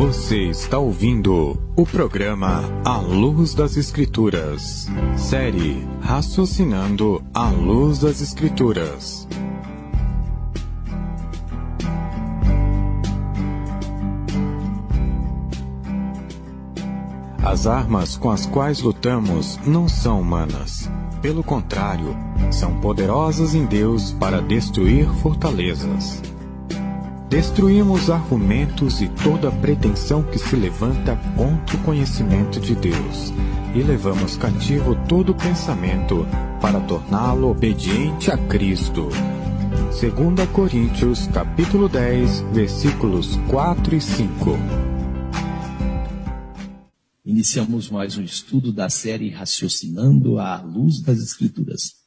Você está ouvindo o programa À Luz das Escrituras, série Raciocinando à Luz das Escrituras. As armas com as quais lutamos não são humanas. Pelo contrário, são poderosas em Deus para destruir fortalezas. Destruímos argumentos e toda pretensão que se levanta contra o conhecimento de Deus e levamos cativo todo pensamento para torná-lo obediente a Cristo. 2 Coríntios, capítulo 10, versículos 4 e 5. Iniciamos mais um estudo da série Raciocinando à Luz das Escrituras.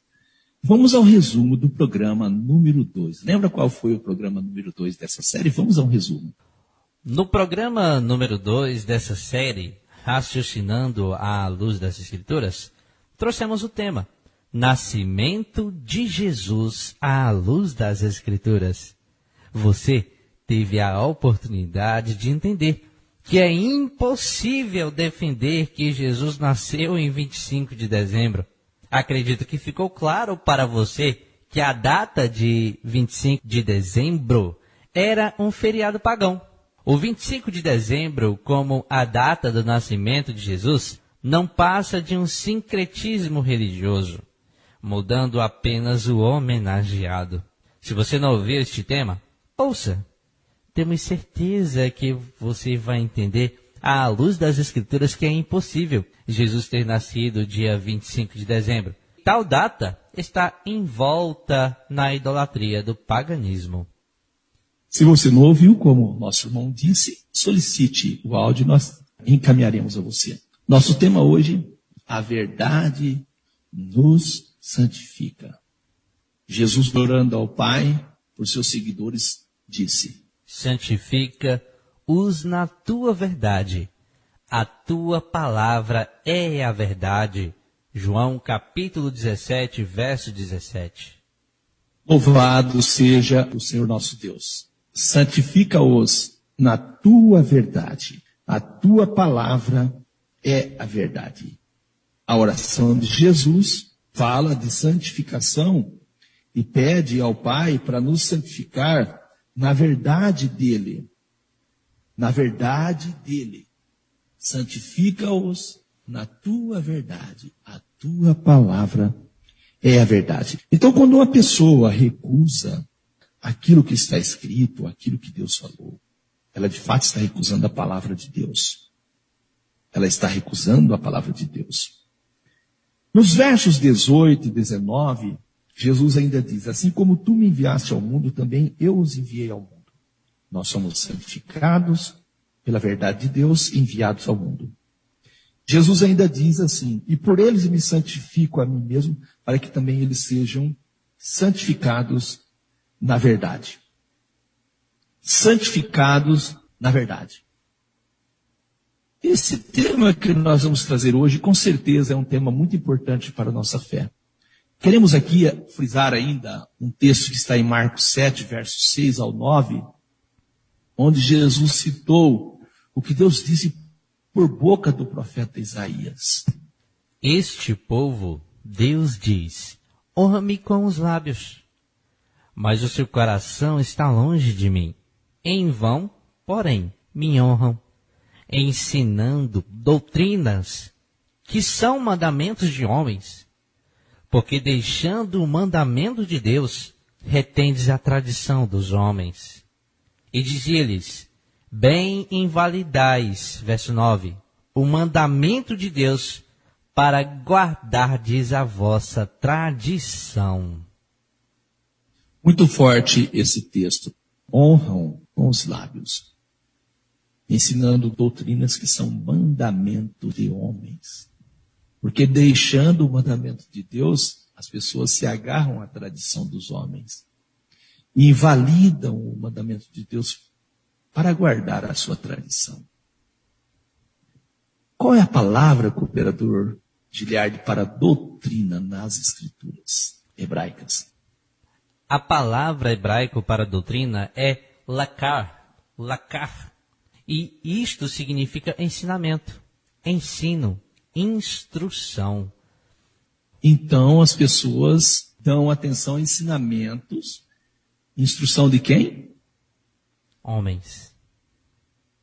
Vamos ao resumo do programa número 2. Lembra qual foi o programa número 2 dessa série? Vamos ao resumo. No programa número 2 dessa série, Raciocinando à Luz das Escrituras, trouxemos o tema Nascimento de Jesus à Luz das Escrituras. Você teve a oportunidade de entender que é impossível defender que Jesus nasceu em 25 de dezembro. Acredito que ficou claro para você que a data de 25 de dezembro era um feriado pagão. O 25 de dezembro, como a data do nascimento de Jesus, não passa de um sincretismo religioso, mudando apenas o homenageado. Se você não ouviu este tema, ouça. Temos certeza que você vai entender à luz das Escrituras que é impossível Jesus ter nascido dia 25 de dezembro. Tal data está envolta na idolatria do paganismo. Se você não ouviu, como o nosso irmão disse, solicite o áudio e nós encaminharemos a você. Nosso tema hoje, a verdade nos santifica. Jesus, orando ao Pai por seus seguidores, disse: santifica-os na tua verdade. A tua palavra é a verdade. João capítulo 17, verso 17. Louvado seja o Senhor nosso Deus. Santifica-os na tua verdade. A tua palavra é a verdade. A oração de Jesus fala de santificação e pede ao Pai para nos santificar na verdade dele. Na verdade dele. Santifica-os na tua verdade. A tua palavra é a verdade. Então, quando uma pessoa recusa aquilo que está escrito, aquilo que Deus falou, ela de fato está recusando a palavra de Deus. Ela está recusando a palavra de Deus. Nos versos 18 e 19, Jesus ainda diz: assim como tu me enviaste ao mundo, também eu os enviei ao mundo. Nós somos santificados pela verdade de Deus, enviados ao mundo. Jesus ainda diz assim: e por eles me santifico a mim mesmo, para que também eles sejam santificados na verdade. Santificados na verdade. Esse tema que nós vamos trazer hoje, com certeza, é um tema muito importante para a nossa fé. Queremos aqui frisar ainda um texto que está em Marcos 7, versos 6 ao 9, onde Jesus citou o que Deus disse por boca do profeta Isaías. Este povo, Deus diz, honra-me com os lábios, mas o seu coração está longe de mim. Em vão, porém, me honram, ensinando doutrinas que são mandamentos de homens. Porque deixando o mandamento de Deus, retendes a tradição dos homens. E dizia-lhes, bem invalidais, verso 9, o mandamento de Deus para guardardes a vossa tradição. Muito forte esse texto. Honram com os lábios, ensinando doutrinas que são mandamentos de homens. Porque deixando o mandamento de Deus, as pessoas se agarram à tradição dos homens. E invalidam o mandamento de Deus para guardar a sua tradição. Qual é a palavra, cooperador Giliardi, para doutrina nas escrituras hebraicas? A palavra hebraica para doutrina é lakar. E isto significa ensinamento, ensino, instrução. Então as pessoas dão atenção a ensinamentos. Instrução de quem? Homens.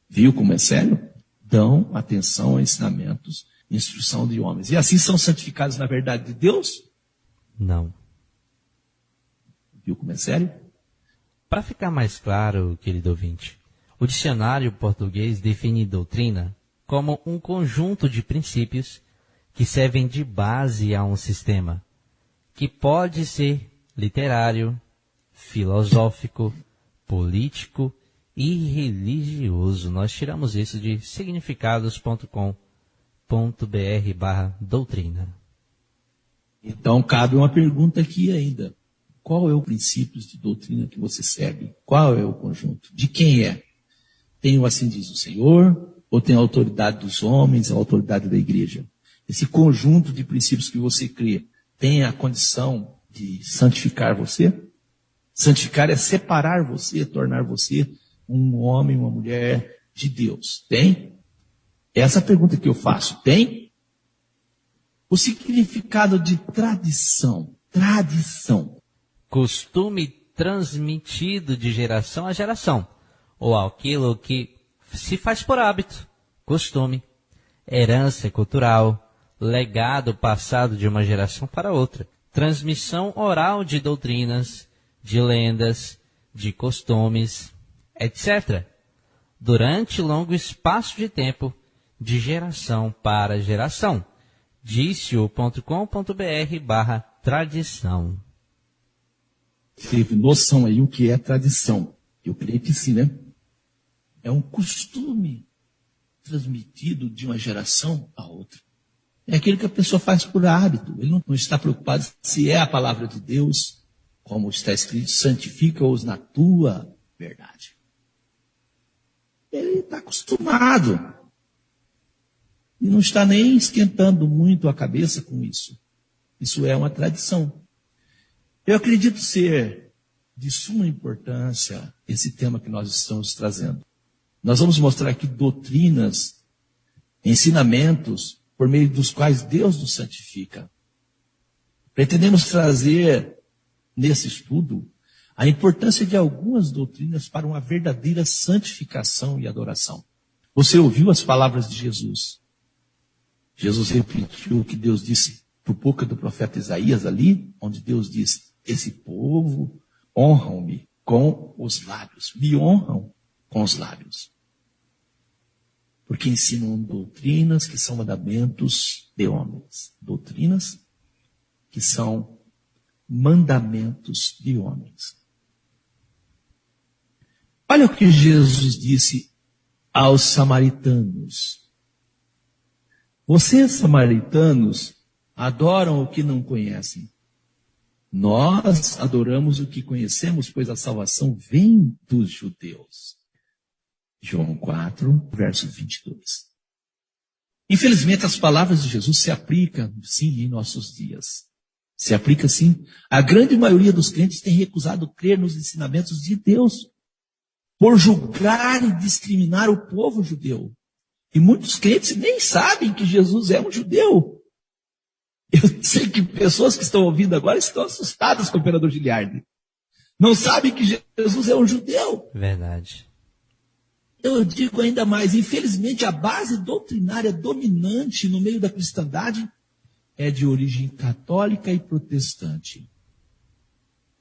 Viu como é sério? Dão atenção a ensinamentos, instrução de homens. E assim são santificados na verdade de Deus? Não. Viu como é sério? Para ficar mais claro, querido ouvinte, o dicionário português define doutrina como um conjunto de princípios que servem de base a um sistema, que pode ser literário, filosófico, político e religioso. Nós tiramos isso de significados.com.br/doutrina. Então cabe uma pergunta aqui ainda. Qual é o princípio de doutrina que você segue? Qual é o conjunto? De quem é? Tem o assim diz o Senhor? Ou tem a autoridade dos homens, a autoridade da igreja? Esse conjunto de princípios que você crê tem a condição de santificar você? Santificar é separar você, tornar você um homem, uma mulher de Deus. Tem? Essa é a pergunta que eu faço. Tem? O significado de tradição. Tradição. Costume transmitido de geração a geração, ou aquilo que se faz por hábito, costume, herança cultural, legado passado de uma geração para outra, transmissão oral de doutrinas, de lendas, de costumes, etc., durante longo espaço de tempo, de geração para geração. Dicio.com.br/tradição. Teve noção aí o que é tradição? Eu creio que sim, né? É um costume transmitido de uma geração a outra. É aquilo que a pessoa faz por hábito. Ele não está preocupado se é a palavra de Deus, como está escrito, santifica-os na tua verdade. Ele está acostumado. E não está nem esquentando muito a cabeça com isso. Isso é uma tradição. Eu acredito ser de suma importância esse tema que nós estamos trazendo. Nós vamos mostrar aqui doutrinas, ensinamentos, por meio dos quais Deus nos santifica. Pretendemos trazer, nesse estudo, a importância de algumas doutrinas para uma verdadeira santificação e adoração. Você ouviu as palavras de Jesus? Jesus repetiu o que Deus disse por boca do profeta Isaías ali, onde Deus diz: esse povo honram-me com os lábios, me honram com os lábios. Porque ensinam doutrinas que são mandamentos de homens. Doutrinas que são mandamentos de homens. Olha o que Jesus disse aos samaritanos. Vocês, samaritanos, adoram o que não conhecem. Nós adoramos o que conhecemos, pois a salvação vem dos judeus. João 4, verso 22. Infelizmente, as palavras de Jesus se aplicam, sim, em nossos dias. Se aplica, sim. A grande maioria dos crentes tem recusado crer nos ensinamentos de Deus, por julgar e discriminar o povo judeu. E muitos crentes nem sabem que Jesus é um judeu. Eu sei que pessoas que estão ouvindo agora estão assustadas com o imperador Giliardi. Não sabem que Jesus é um judeu. Verdade. Eu digo ainda mais, infelizmente a base doutrinária dominante no meio da cristandade é de origem católica e protestante.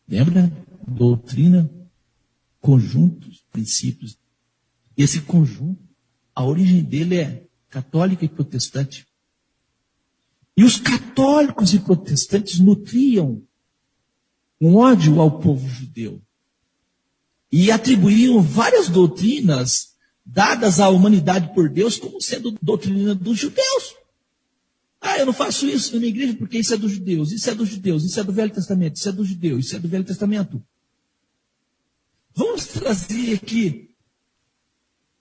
Lembra? Doutrina, conjuntos, princípios. Esse conjunto, a origem dele é católica e protestante. E os católicos e protestantes nutriam um ódio ao povo judeu. E atribuíam várias doutrinas dadas à humanidade por Deus como sendo doutrina dos judeus. Ah, eu não faço isso na minha igreja porque isso é dos judeus, isso é dos judeus, isso é do Velho Testamento, isso é dos judeus, isso é do Velho Testamento. Vamos trazer aqui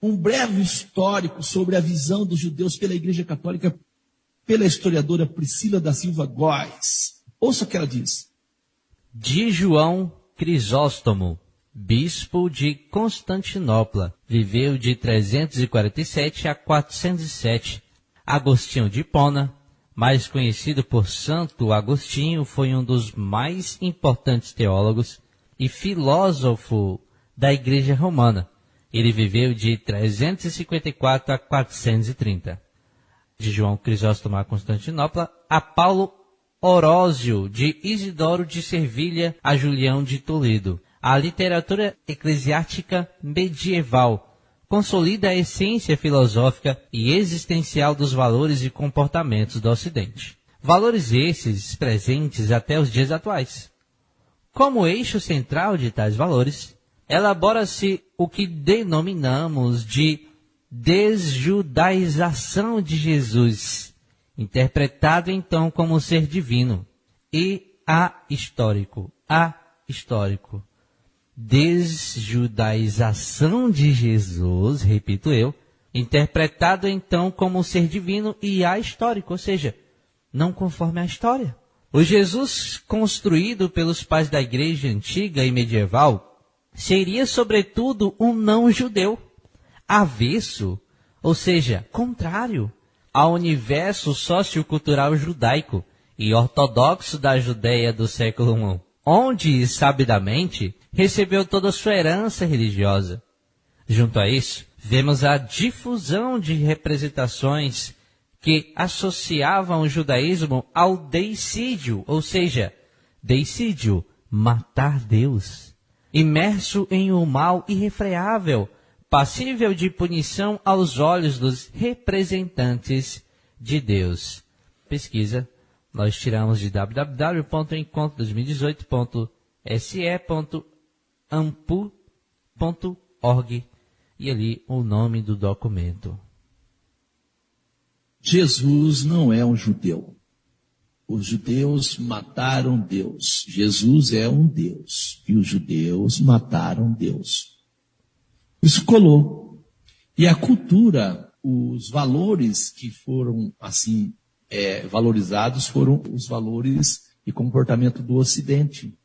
um breve histórico sobre a visão dos judeus pela Igreja Católica, pela historiadora Priscila da Silva Góes. Ouça o que ela diz. De João Crisóstomo, bispo de Constantinopla, viveu de 347 a 407. Agostinho de Hipona, mais conhecido por Santo Agostinho, foi um dos mais importantes teólogos e filósofo da Igreja Romana. Ele viveu de 354 a 430. De João Crisóstomo a Constantinopla, a Paulo Orósio, de Isidoro de Servilha a Julião de Toledo. A literatura eclesiástica medieval consolida a essência filosófica e existencial dos valores e comportamentos do Ocidente. Valores esses presentes até os dias atuais. Como eixo central de tais valores, elabora-se o que denominamos de desjudaização de Jesus, interpretado então como ser divino, e ahistórico. Desjudaização de Jesus, repito eu, interpretado então como ser divino e ahistórico, ou seja, não conforme a história. O Jesus construído pelos pais da igreja antiga e medieval seria, sobretudo, um não-judeu, avesso, ou seja, contrário ao universo sociocultural judaico e ortodoxo da Judéia do século I, onde, sabidamente, recebeu toda a sua herança religiosa. Junto a isso, vemos a difusão de representações que associavam o judaísmo ao deicídio, ou seja, deicídio, matar Deus, imerso em um mal irrefreável, passível de punição aos olhos dos representantes de Deus. Pesquisa, nós tiramos de www.encontro2018.se.ampu.org e ali o nome do documento. Jesus não é um judeu. Os judeus mataram Deus. Jesus é um Deus. E os judeus mataram Deus. Isso colou. E a cultura, os valores que foram assim valorizados foram os valores e comportamento do Ocidente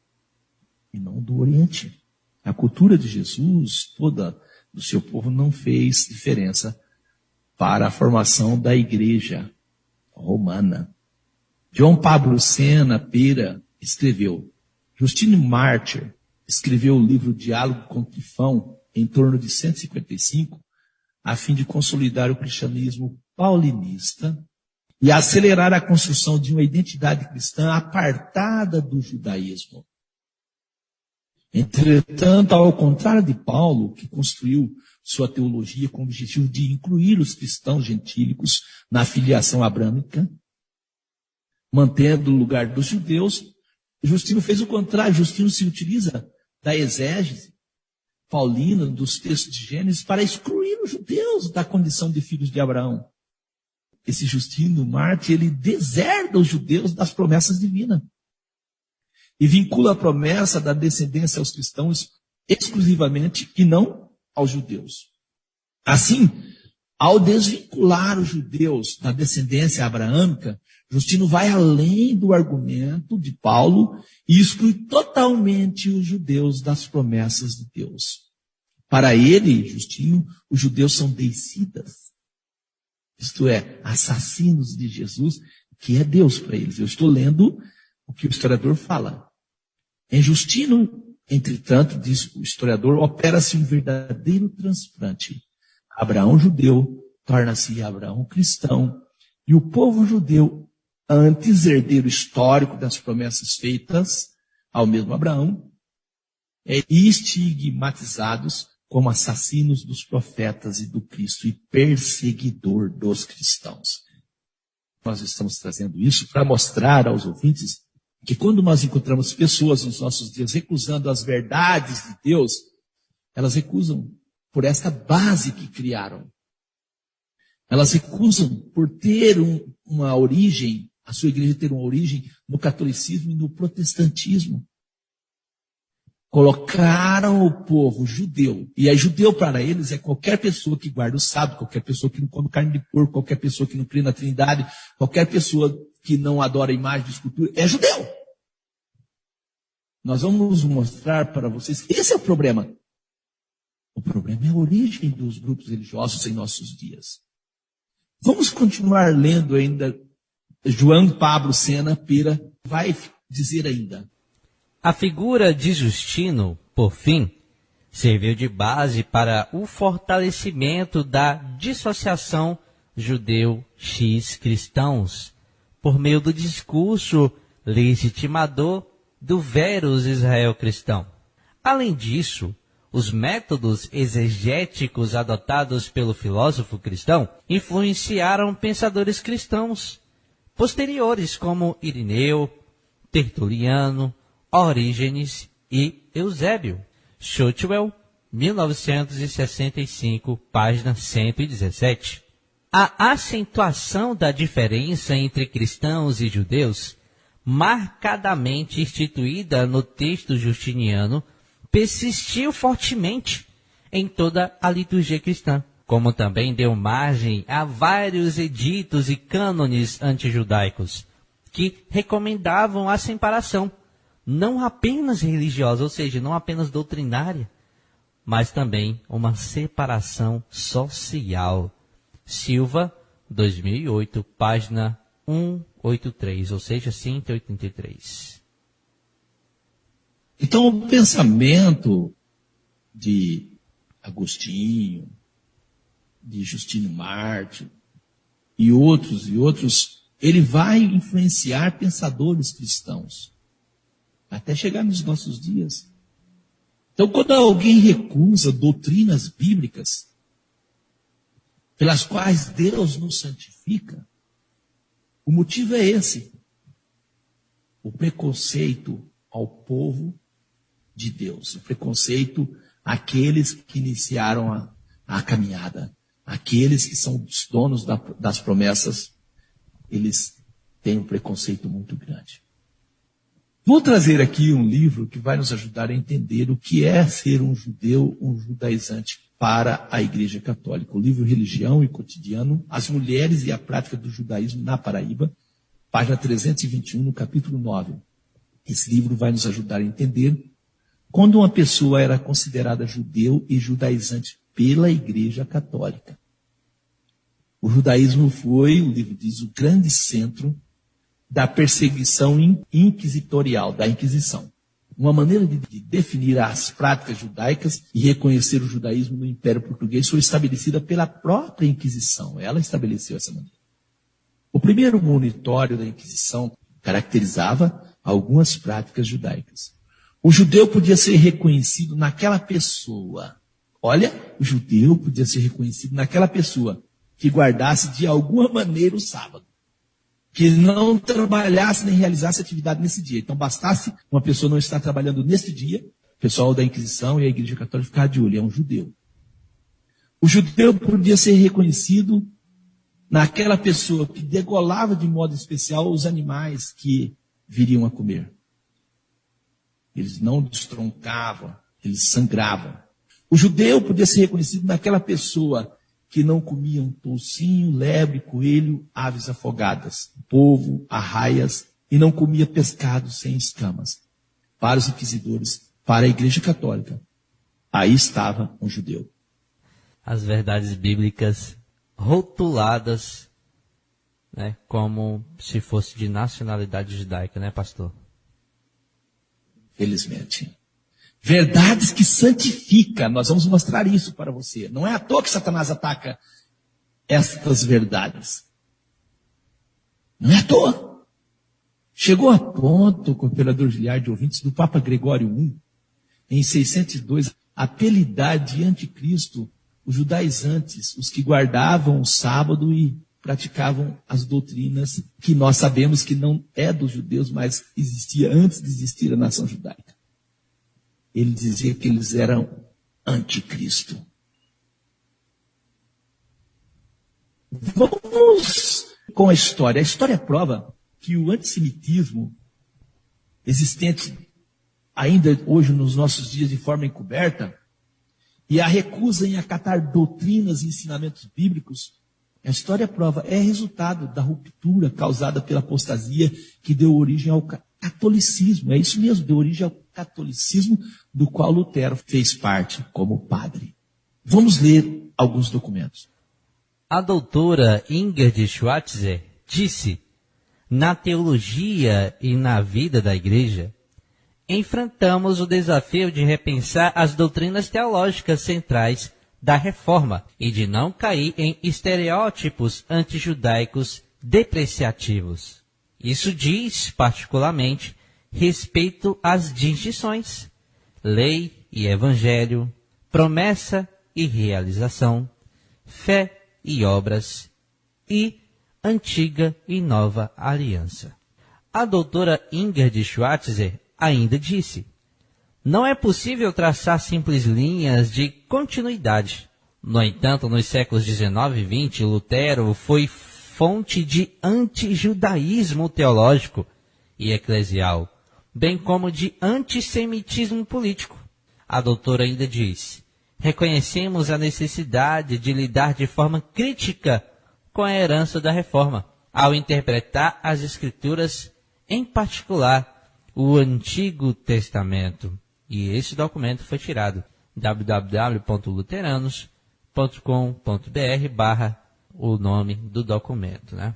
e não do Oriente. A cultura de Jesus, toda do seu povo, não fez diferença para a formação da igreja romana. João Pablo Sena Pera escreveu. Justino Mártir escreveu o livro Diálogo com Trifão em torno de 155, a fim de consolidar o cristianismo paulinista e acelerar a construção de uma identidade cristã apartada do judaísmo. Entretanto, ao contrário de Paulo, que construiu sua teologia com o objetivo de incluir os cristãos gentílicos na filiação abrâmica, mantendo o lugar dos judeus, Justino fez o contrário. Justino se utiliza da exégese paulina, dos textos de Gênesis, para excluir os judeus da condição de filhos de Abraão. Esse Justino Mártir, ele deserda os judeus das promessas divinas e vincula a promessa da descendência aos cristãos exclusivamente e não aos judeus. Assim, ao desvincular os judeus da descendência abraâmica, Justino vai além do argumento de Paulo e exclui totalmente os judeus das promessas de Deus. Para ele, Justino, os judeus são deicidas, isto é, assassinos de Jesus, que é Deus para eles. Eu estou lendo o que o historiador fala. Em Justino, entretanto, diz o historiador, opera-se um verdadeiro transplante. Abraão judeu torna-se Abraão cristão, e o povo judeu, antes herdeiro histórico das promessas feitas ao mesmo Abraão, é estigmatizados como assassinos dos profetas e do Cristo e perseguidor dos cristãos. Nós estamos trazendo isso para mostrar aos ouvintes que quando nós encontramos pessoas nos nossos dias recusando as verdades de Deus, elas recusam por esta base que criaram. Elas recusam por ter uma origem, a sua igreja ter uma origem no catolicismo e no protestantismo. Colocaram o povo judeu, e aí judeu para eles é qualquer pessoa que guarda o sábado, qualquer pessoa que não come carne de porco, qualquer pessoa que não crê na Trindade, qualquer pessoa que não adora imagem de escultura, é judeu. Nós vamos mostrar para vocês, esse é o problema. O problema é a origem dos grupos religiosos em nossos dias. Vamos continuar lendo ainda. João Pablo Sena Pera vai dizer ainda. A figura de Justino, por fim, serviu de base para o fortalecimento da dissociação judeu-x-cristãos, por meio do discurso legitimador do verus Israel cristão. Além disso, os métodos exegéticos adotados pelo filósofo cristão influenciaram pensadores cristãos posteriores como Irineu, Tertuliano, Orígenes e Eusébio. Shotwell, 1965, página 117. A acentuação da diferença entre cristãos e judeus, marcadamente instituída no texto justiniano, persistiu fortemente em toda a liturgia cristã, como também deu margem a vários editos e cânones antijudaicos, que recomendavam a separação, não apenas religiosa, ou seja, não apenas doutrinária, mas também uma separação social. Silva, 2008, página 183, ou seja, 183. Então, o pensamento de Agostinho, de Justino Mártir e outros, ele vai influenciar pensadores cristãos, até chegar nos nossos dias. Então, quando alguém recusa doutrinas bíblicas, pelas quais Deus nos santifica, o motivo é esse: o preconceito ao povo de Deus, o preconceito àqueles que iniciaram a caminhada, aqueles que são os donos das promessas, eles têm um preconceito muito grande. Vou trazer aqui um livro que vai nos ajudar a entender o que é ser um judeu, um judaizante para a Igreja Católica. O livro Religião e Cotidiano, As Mulheres e a Prática do Judaísmo na Paraíba, página 321, no capítulo 9. Esse livro vai nos ajudar a entender quando uma pessoa era considerada judeu e judaizante pela Igreja Católica. O judaísmo foi, o livro diz, o grande centro da perseguição inquisitorial, da Inquisição. Uma maneira de definir as práticas judaicas e reconhecer o judaísmo no Império Português foi estabelecida pela própria Inquisição. Ela estabeleceu essa maneira. O primeiro monitório da Inquisição caracterizava algumas práticas judaicas. O judeu podia ser reconhecido naquela pessoa. Olha, o judeu podia ser reconhecido naquela pessoa que guardasse de alguma maneira o sábado, que não trabalhasse nem realizasse atividade nesse dia. Então, bastasse uma pessoa não estar trabalhando nesse dia, o pessoal da Inquisição e a Igreja Católica ficar de olho, é um judeu. O judeu podia ser reconhecido naquela pessoa que degolava de modo especial os animais que viriam a comer. Eles não destroncavam, eles sangravam. O judeu podia ser reconhecido naquela pessoa que não comiam toucinho, lebre, coelho, aves afogadas, polvo, arraias, e não comia pescado sem escamas. Para os inquisidores, para a Igreja Católica, aí estava um judeu. As verdades bíblicas rotuladas, né, como se fosse de nacionalidade judaica, né, pastor? Felizmente. Verdades que santificam. Nós vamos mostrar isso para você. Não é à toa que Satanás ataca estas verdades. Não é à toa. Chegou a ponto, o compilador Giliard de ouvintes do Papa Gregório I, em 602, apelidar de anticristo os judaizantes, os que guardavam o sábado e praticavam as doutrinas que nós sabemos que não é dos judeus, mas existia antes de existir a nação judaica. Ele dizia que eles eram anticristo. Vamos com a história. A história prova que o antissemitismo existente ainda hoje nos nossos dias de forma encoberta e a recusa em acatar doutrinas e ensinamentos bíblicos, a história prova, é resultado da ruptura causada pela apostasia que deu origem ao catolicismo. É isso mesmo, deu origem ao catolicismo, do qual Lutero fez parte como padre. Vamos ler alguns documentos. A doutora Ingrid Schwarzer disse: na teologia e na vida da Igreja, enfrentamos o desafio de repensar as doutrinas teológicas centrais da Reforma e de não cair em estereótipos antijudaicos depreciativos. Isso diz, particularmente, respeito às distinções: lei e evangelho, promessa e realização, fé e obras, e antiga e nova aliança. A doutora Ingrid Schwarzer ainda disse: não é possível traçar simples linhas de continuidade. No entanto, nos séculos XIX e XX, Lutero foi fonte de antijudaísmo teológico e eclesial, bem como de antissemitismo político. A doutora ainda diz: reconhecemos a necessidade de lidar de forma crítica com a herança da Reforma, ao interpretar as Escrituras, em particular o Antigo Testamento. E esse documento foi tirado www.luteranos.com.br/ o nome do documento, né?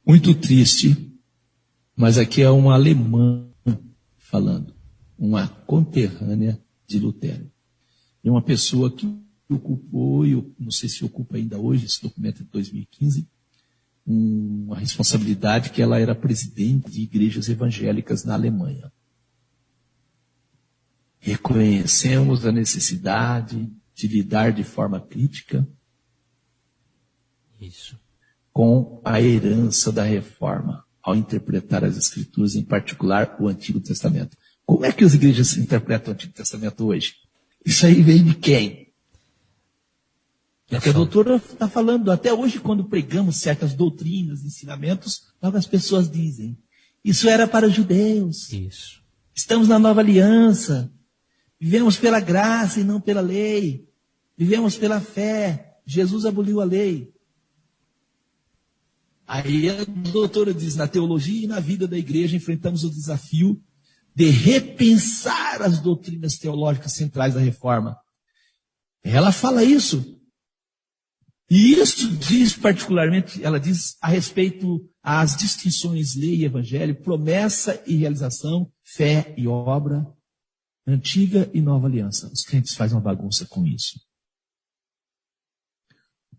Muito triste, mas aqui é uma alemã falando, uma conterrânea de Lutero. E uma pessoa que ocupou, e eu não sei se ocupa ainda hoje, esse documento é de 2015, uma responsabilidade que ela era presidente de igrejas evangélicas na Alemanha. Reconhecemos a necessidade de lidar de forma crítica com a herança da Reforma, ao interpretar as Escrituras, em particular o Antigo Testamento. Como é que as igrejas interpretam o Antigo Testamento hoje? Isso aí vem de quem? É que a doutora está falando, até hoje, quando pregamos certas doutrinas, ensinamentos, logo as pessoas dizem: isso era para os judeus. Isso. Estamos na nova aliança. Vivemos pela graça e não pela lei. Vivemos pela fé. Jesus aboliu a lei. Aí a doutora diz: na teologia e na vida da igreja enfrentamos o desafio de repensar as doutrinas teológicas centrais da Reforma. Ela fala isso. E isso diz particularmente, ela diz a respeito às distinções lei e evangelho, promessa e realização, fé e obra, antiga e nova aliança. Os crentes fazem uma bagunça com isso.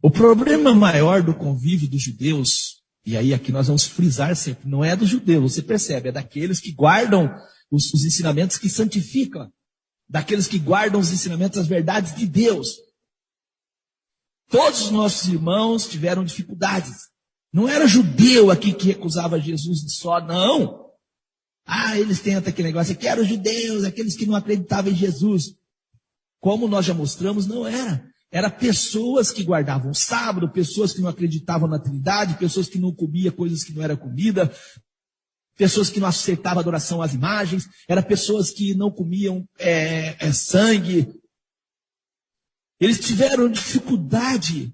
O problema maior do convívio dos judeus, e aí aqui nós vamos frisar sempre, não é dos judeus, você percebe, é daqueles que guardam os ensinamentos que santificam, daqueles que guardam os ensinamentos, as verdades de Deus. Todos os nossos irmãos tiveram dificuldades. Não era judeu aqui que recusava Jesus só, não. Eles têm até aquele negócio, que eram os judeus, aqueles que não acreditavam em Jesus. Como nós já mostramos, não era. Era pessoas que guardavam o sábado, pessoas que não acreditavam na Trindade, pessoas que não comiam coisas que não era comida, pessoas que não acertavam a adoração às imagens, eram pessoas que não comiam sangue. Eles tiveram dificuldade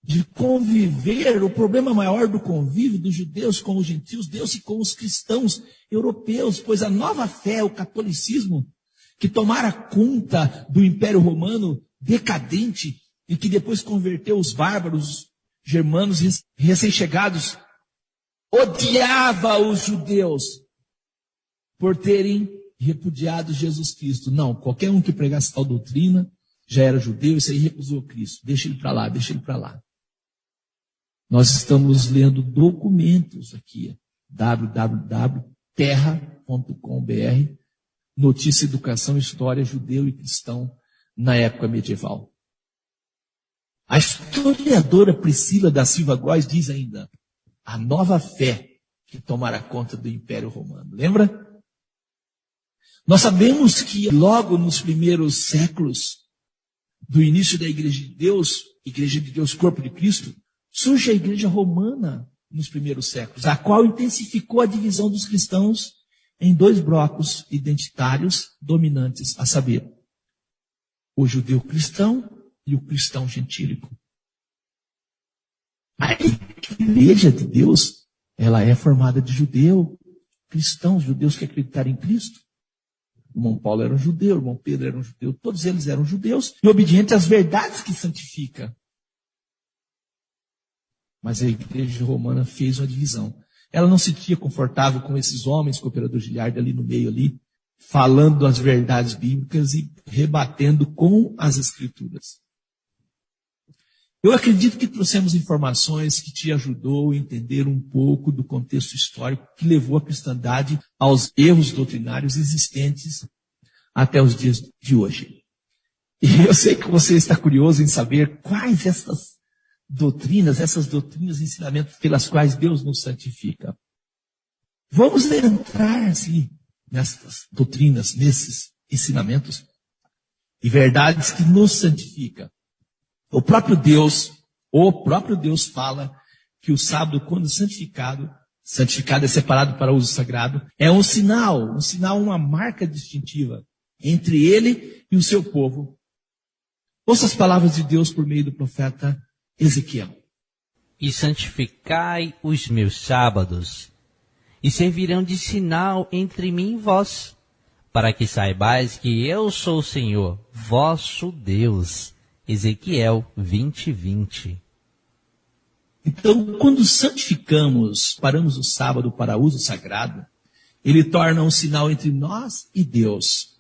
de conviver. O problema maior do convívio dos judeus com os gentios deu-se com os cristãos europeus, pois a nova fé, o catolicismo, que tomara conta do Império Romano decadente e que depois converteu os bárbaros germanos recém-chegados, odiava os judeus por terem repudiado Jesus Cristo. Não, qualquer um que pregasse tal doutrina já era judeu, isso aí recusou Cristo. Deixa ele para lá, deixa ele para lá. Nós estamos lendo documentos aqui, www.terra.com.br, Notícia, Educação, História, Judeu e Cristão na época medieval. A historiadora Priscila da Silva Góes diz ainda: a nova fé que tomará conta do Império Romano. Lembra? Nós sabemos que logo nos primeiros séculos do início da Igreja de Deus, Corpo de Cristo, surge a Igreja Romana nos primeiros séculos, a qual intensificou a divisão dos cristãos em dois blocos identitários dominantes, a saber, o judeu cristão e o cristão gentílico. A Igreja de Deus, ela é formada de judeu, cristãos, judeus que acreditaram em Cristo. O irmão Paulo era um judeu, o irmão Pedro era um judeu, todos eles eram judeus e obedientes às verdades que santifica. Mas a igreja romana fez uma divisão. Ela não se sentia confortável com esses homens, com o operador Giliardi ali no meio, ali, falando as verdades bíblicas e rebatendo com as escrituras. Eu acredito que trouxemos informações que te ajudou a entender um pouco do contexto histórico que levou a cristandade aos erros doutrinários existentes até os dias de hoje. E eu sei que você está curioso em saber quais essas doutrinas e ensinamentos pelas quais Deus nos santifica. Vamos entrar, assim, nessas doutrinas, nesses ensinamentos e verdades que nos santificam. O próprio Deus fala que o sábado, quando santificado é separado para uso sagrado, é um sinal, uma marca distintiva entre ele e o seu povo. Ouça as palavras de Deus por meio do profeta Ezequiel. E santificai os meus sábados, e servirão de sinal entre mim e vós, para que saibais que eu sou o Senhor, vosso Deus. Ezequiel 20:20. Então, quando santificamos, paramos o sábado para uso sagrado, ele torna um sinal entre nós e Deus.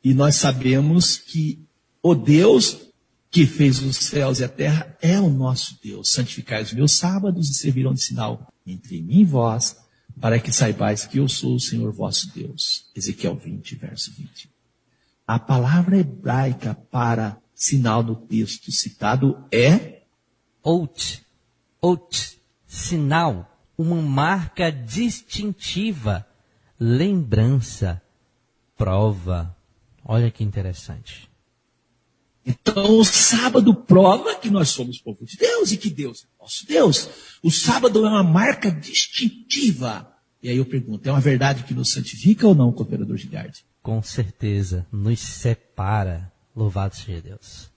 E nós sabemos que o Deus que fez os céus e a terra é o nosso Deus. Santificai os meus sábados e servirão de sinal entre mim e vós, para que saibais que eu sou o Senhor vosso Deus. Ezequiel 20, verso 20. A palavra hebraica para sinal no texto citado é Ot, sinal, uma marca distintiva, lembrança, prova. Olha que interessante. Então o sábado prova que nós somos povo de Deus e que Deus é nosso Deus. O sábado é uma marca distintiva. E aí eu pergunto, é uma verdade que nos santifica ou não, cooperador Giliardi? Com certeza, nos separa. Louvado seja Deus.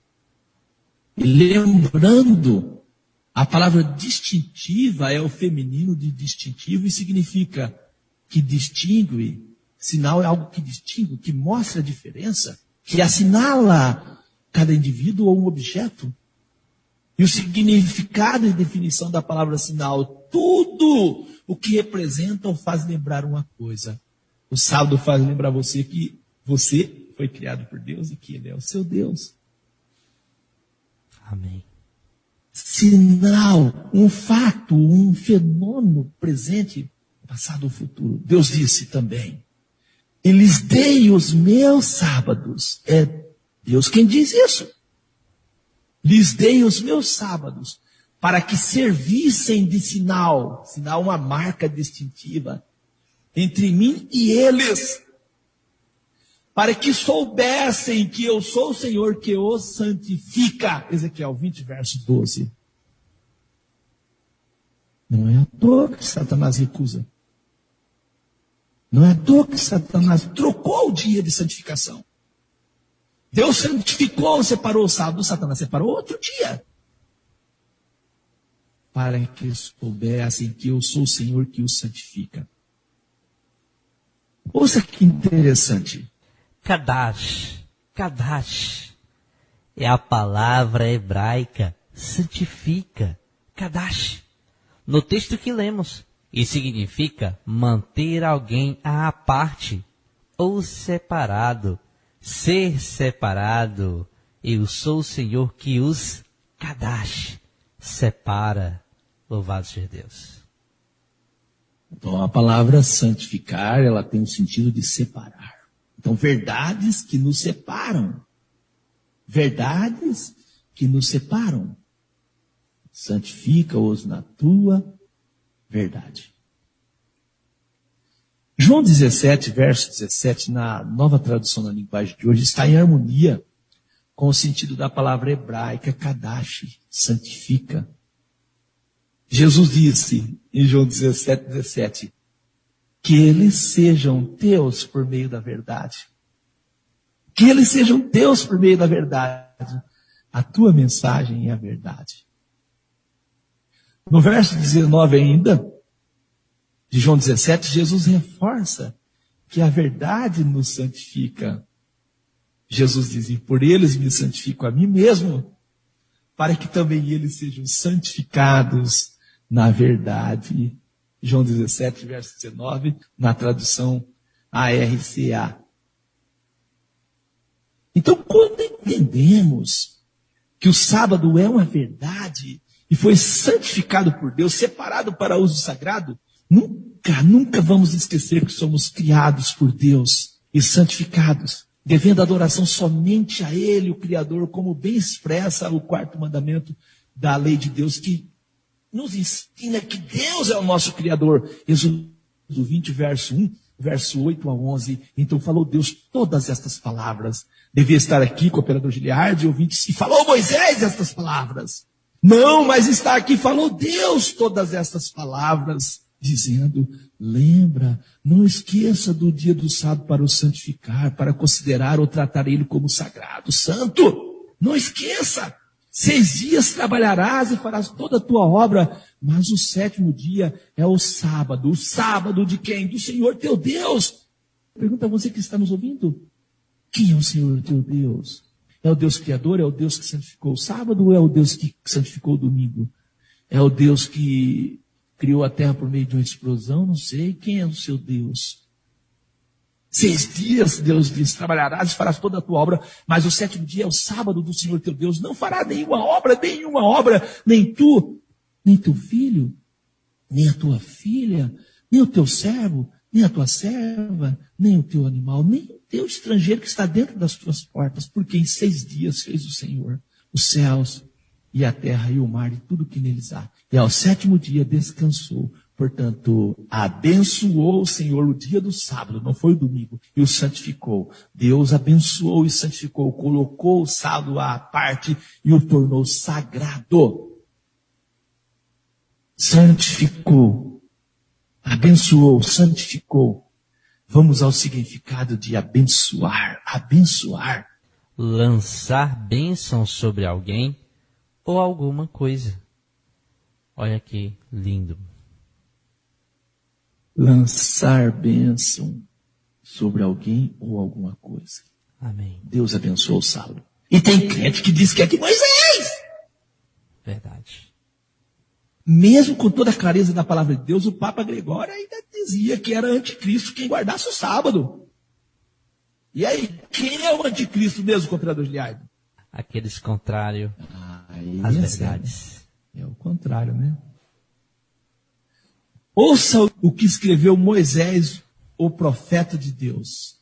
E lembrando, a palavra distintiva é o feminino de distintivo e significa que distingue, sinal é algo que distingue, que mostra a diferença, que assinala cada indivíduo ou um objeto. E o significado e definição da palavra sinal, tudo o que representa ou faz lembrar uma coisa. O sábado faz lembrar você que você foi criado por Deus e que Ele é o seu Deus. Amém. Sinal, um fato, um fenômeno presente, passado ou futuro. Deus disse também, e lhes dei os meus sábados. É Deus quem diz isso. Lhes dei os meus sábados para que servissem de sinal, uma marca distintiva entre mim e eles, para que soubessem que eu sou o Senhor que os santifica. Ezequiel 20, verso 12. Não é à toa que Satanás recusa. Não é à toa que Satanás trocou o dia de santificação. Deus santificou, separou o sábado, Satanás separou outro dia. Para que soubessem que eu sou o Senhor que os santifica. Ouça que interessante. Kadash é a palavra hebraica, santifica, Kadash, no texto que lemos, e significa manter alguém à parte, ou separado, ser separado. Eu sou o Senhor que os Kadash separa. Louvado seja Deus. Então a palavra santificar, ela tem o sentido de separar. Então, verdades que nos separam. Verdades que nos separam. Santifica-os na tua verdade. João 17, verso 17, na nova tradução na linguagem de hoje, está em harmonia com o sentido da palavra hebraica, kadash, santifica. Jesus disse em João 17, 17, que eles sejam teus por meio da verdade. Que eles sejam teus por meio da verdade. A tua mensagem é a verdade. No verso 19 ainda, de João 17, Jesus reforça que a verdade nos santifica. Jesus diz, e por eles me santifico a mim mesmo, para que também eles sejam santificados na verdade. João 17, verso 19, na tradução ARCA. Então, quando entendemos que o sábado é uma verdade e foi santificado por Deus, separado para uso sagrado, nunca vamos esquecer que somos criados por Deus e santificados, devendo adoração somente a Ele, o Criador, como bem expressa o 4º mandamento da lei de Deus, que nos ensina que Deus é o nosso Criador. Êxodo 20, verso 1, verso 8 a 11. Então falou Deus todas estas palavras. Devia estar aqui, cooperador Giliardi, ouvinte, e falou Moisés estas palavras. Não, mas está aqui, falou Deus todas estas palavras, dizendo, lembra, não esqueça do dia do sábado para o santificar, para considerar ou tratar ele como sagrado, santo. Não esqueça. 6 dias trabalharás e farás toda a tua obra, mas o 7º dia é o sábado de quem? Do Senhor teu Deus. Pergunta a você que está nos ouvindo, quem é o Senhor teu Deus? É o Deus Criador? É o Deus que santificou o sábado ou é o Deus que santificou o domingo? É o Deus que criou a terra por meio de uma explosão? Não sei. Quem é o seu Deus? 6 dias, Deus diz, trabalharás e farás toda a tua obra, mas o 7º dia é o sábado do Senhor teu Deus. Não fará nenhuma obra, nem tu, nem teu filho, nem a tua filha, nem o teu servo, nem a tua serva, nem o teu animal, nem o teu estrangeiro que está dentro das tuas portas, porque em 6 dias fez o Senhor os céus e a terra e o mar e tudo que neles há. E ao 7º dia descansou. Portanto, abençoou o Senhor o dia do sábado, não foi o domingo, e o santificou. Deus abençoou e santificou, colocou o sábado à parte e o tornou sagrado. Santificou, abençoou, santificou. Vamos ao significado de abençoar. Abençoar. Lançar bênção sobre alguém ou alguma coisa. Olha que lindo. Lançar bênção sobre alguém ou alguma coisa. Amém. Deus abençoou o sábado. E tem crente que diz que é de Moisés. Verdade. Mesmo com toda a clareza da palavra de Deus, o Papa Gregório ainda dizia que era anticristo quem guardasse o sábado. E aí, quem é o anticristo mesmo, cooperador Giliardi? Aqueles contrários às verdades. É o contrário, né? Ouça o que escreveu Moisés, o profeta de Deus.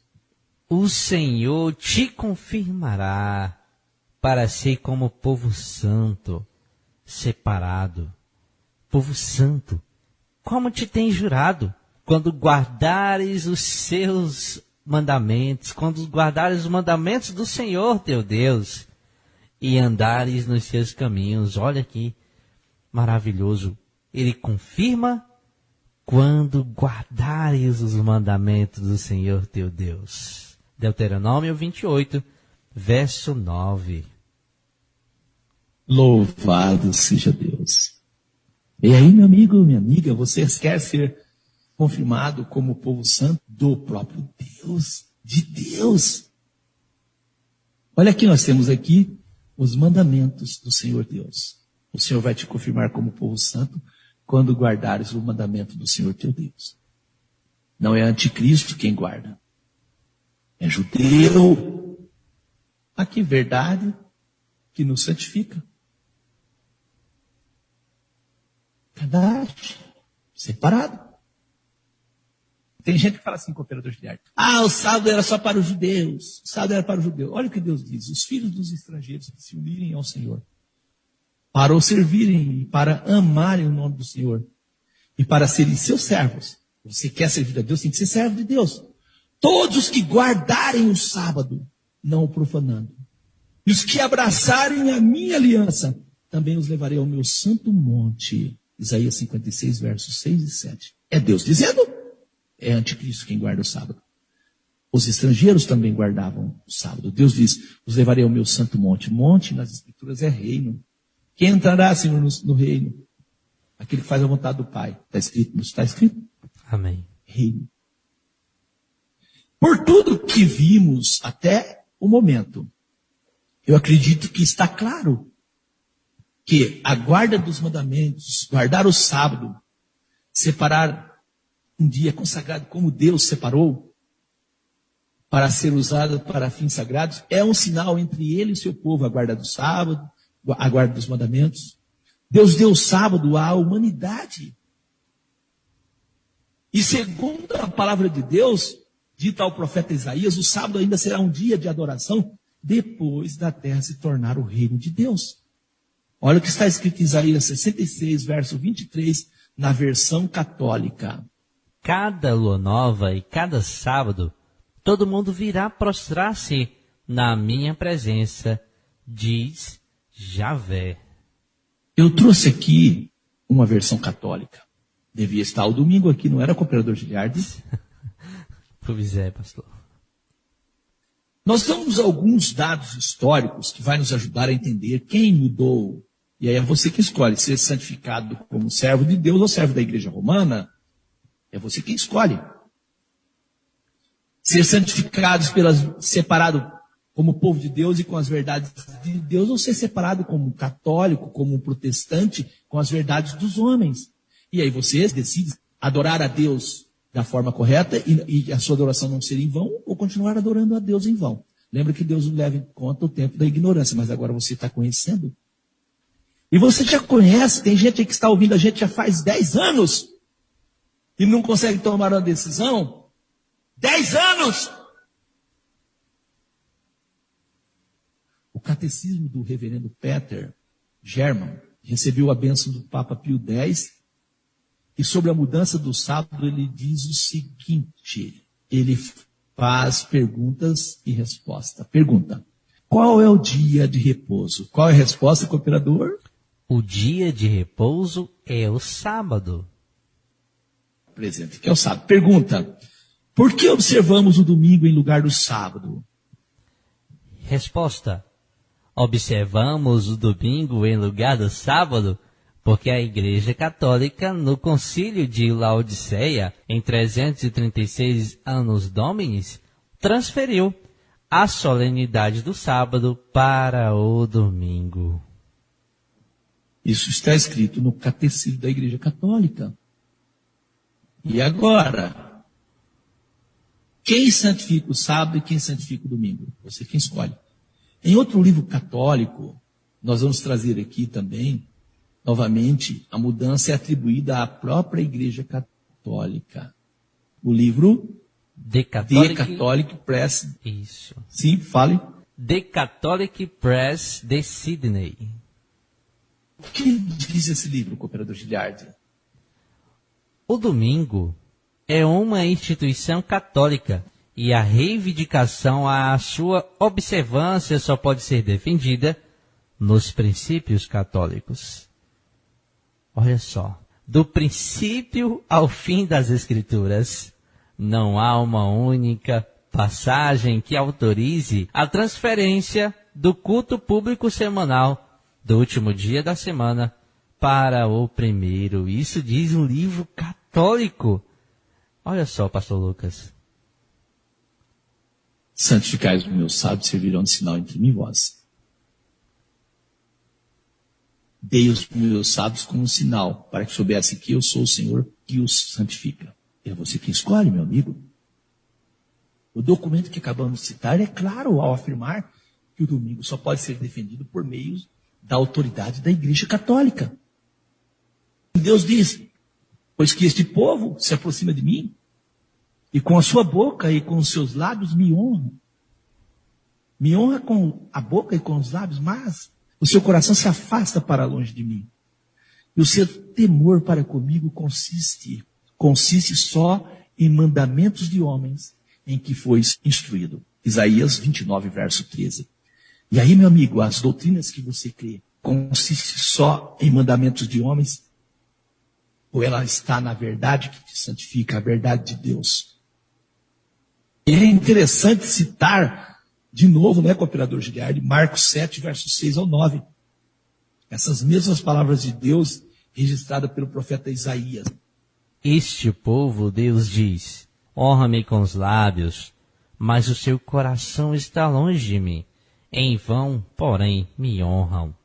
O Senhor te confirmará para ser como povo santo, separado. Povo santo, como te tem jurado, quando guardares os seus mandamentos, quando guardares os mandamentos do Senhor teu Deus, e andares nos seus caminhos. Olha que maravilhoso. Ele confirma quando guardares os mandamentos do Senhor teu Deus. Deuteronômio 28, verso 9. Louvado seja Deus. E aí, meu amigo, minha amiga, você quer ser confirmado como povo santo do próprio Deus, de Deus? Olha aqui, nós temos aqui os mandamentos do Senhor Deus. O Senhor vai te confirmar como povo santo quando guardares o mandamento do Senhor teu Deus. Não é anticristo quem guarda. É judeu. Aqui, verdade que nos santifica. Verdade. Separado. Tem gente que fala assim, cooperador Giliardi. O sábado era só para os judeus. O sábado era para os judeus. Olha o que Deus diz. Os filhos dos estrangeiros que se unirem ao Senhor, para o servirem e para amarem o nome do Senhor, e para serem seus servos. Você quer servir a Deus, tem que ser servo de Deus. Todos os que guardarem o sábado, não o profanando. E os que abraçarem a minha aliança, também os levarei ao meu santo monte. Isaías 56, versos 6 e 7. É Deus dizendo? É anticristo quem guarda o sábado. Os estrangeiros também guardavam o sábado. Deus diz, os levarei ao meu santo monte. Monte, nas escrituras, é reino. Quem entrará, Senhor, no reino? Aquele que faz a vontade do Pai. Está escrito? Não está escrito? Amém. Reino. Por tudo que vimos até o momento, eu acredito que está claro que a guarda dos mandamentos, guardar o sábado, separar um dia consagrado como Deus separou, para ser usado para fins sagrados, é um sinal entre ele e o seu povo, a guarda do sábado, a guarda dos mandamentos. Deus deu o sábado à humanidade. E segundo a palavra de Deus, dita ao profeta Isaías, o sábado ainda será um dia de adoração, depois da terra se tornar o reino de Deus. Olha o que está escrito em Isaías 66, verso 23, na versão católica. Cada lua nova e cada sábado, todo mundo virá prostrar-se na minha presença, diz Javé. Eu trouxe aqui uma versão católica. Devia estar o domingo aqui, não era, cooperador Giliardi? Pois é, pastor. Nós damos alguns dados históricos que vai nos ajudar a entender quem mudou. E aí é você que escolhe ser santificado como servo de Deus ou servo da igreja romana. É você quem escolhe. Ser santificados separado como povo de Deus e com as verdades de Deus, ou ser separado como católico, como protestante, com as verdades dos homens. E aí você decide adorar a Deus da forma correta e a sua adoração não ser em vão, ou continuar adorando a Deus em vão. Lembra que Deus não leva em conta o tempo da ignorância, mas agora você está conhecendo. E você já conhece, tem gente aí que está ouvindo a gente já faz 10 anos e não consegue tomar uma decisão. 10 anos! O catecismo do reverendo Peter German recebeu a bênção do Papa Pio X. E sobre a mudança do sábado, ele diz o seguinte, ele faz perguntas e resposta. Pergunta, qual é o dia de repouso? Qual é a resposta, cooperador? O dia de repouso é o sábado. Presente, que é o sábado. Pergunta, por que observamos o domingo em lugar do sábado? Resposta, observamos o domingo em lugar do sábado porque a Igreja Católica, no Concílio de Laodiceia, em 336 Annos Dominis, transferiu a solenidade do sábado para o domingo. Isso está escrito no Catecismo da Igreja Católica. E agora? Quem santifica o sábado e quem santifica o domingo? Você quem escolhe. Em outro livro católico, nós vamos trazer aqui também, novamente, a mudança é atribuída à própria Igreja Católica. O livro The Catholic Press. Isso. Sim, fale. The Catholic Press de Sydney. O que diz esse livro, cooperador Giliardi? O domingo é uma instituição católica e a reivindicação à sua observância só pode ser defendida nos princípios católicos. Olha só, do princípio ao fim das Escrituras, não há uma única passagem que autorize a transferência do culto público semanal do último dia da semana para o primeiro. Isso diz um livro católico. Olha só, pastor Lucas. Santificais os meus sábados, servirão de sinal entre mim e vós. Dei os meus sábados como um sinal, para que soubesse que eu sou o Senhor que os santifica. É você quem escolhe, meu amigo. O documento que acabamos de citar é claro ao afirmar que o domingo só pode ser defendido por meio da autoridade da Igreja Católica. Deus diz, pois que este povo se aproxima de mim, e com a sua boca e com os seus lábios me honra. Me honra com a boca e com os lábios, mas o seu coração se afasta para longe de mim. E o seu temor para comigo consiste só em mandamentos de homens em que foi instruído. Isaías 29, verso 13. E aí, meu amigo, as doutrinas que você crê consiste só em mandamentos de homens? Ou ela está na verdade que te santifica, a verdade de Deus? E é interessante citar de novo, né, cooperador Giliardi, Marcos 7, versos 6 ao 9. Essas mesmas palavras de Deus registradas pelo profeta Isaías. Este povo, Deus diz, honra-me com os lábios, mas o seu coração está longe de mim. Em vão, porém, me honram,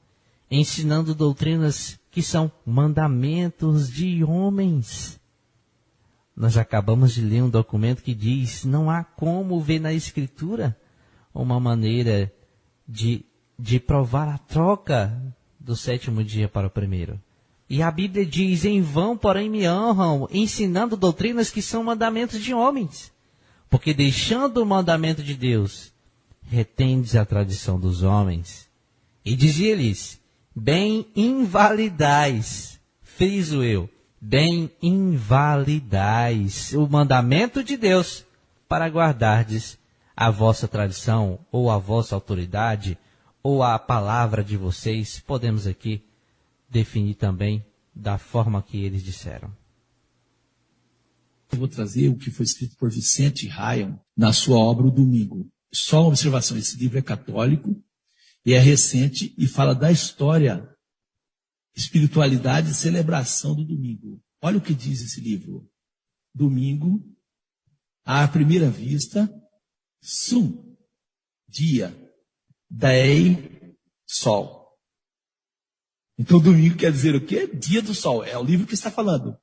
ensinando doutrinas que são mandamentos de homens. Nós acabamos de ler um documento que diz, não há como ver na Escritura uma maneira de provar a troca do sétimo dia para o primeiro. E a Bíblia diz, em vão, porém, me honram, ensinando doutrinas que são mandamentos de homens. Porque deixando o mandamento de Deus, retendes a tradição dos homens. E dizia-lhes, bem invalidais, friso eu, bem invalidais o mandamento de Deus, para guardardes a vossa tradição, ou a vossa autoridade, ou a palavra de vocês. Podemos aqui definir também da forma que eles disseram. Eu vou trazer o que foi escrito por Vicente Ryan na sua obra O Domingo. Só uma observação, esse livro é católico e é recente e fala da história, espiritualidade e celebração do domingo. Olha o que diz esse livro. Domingo, à primeira vista, dia, dei, sol. Então, domingo quer dizer o quê? Dia do sol. É o livro que está falando.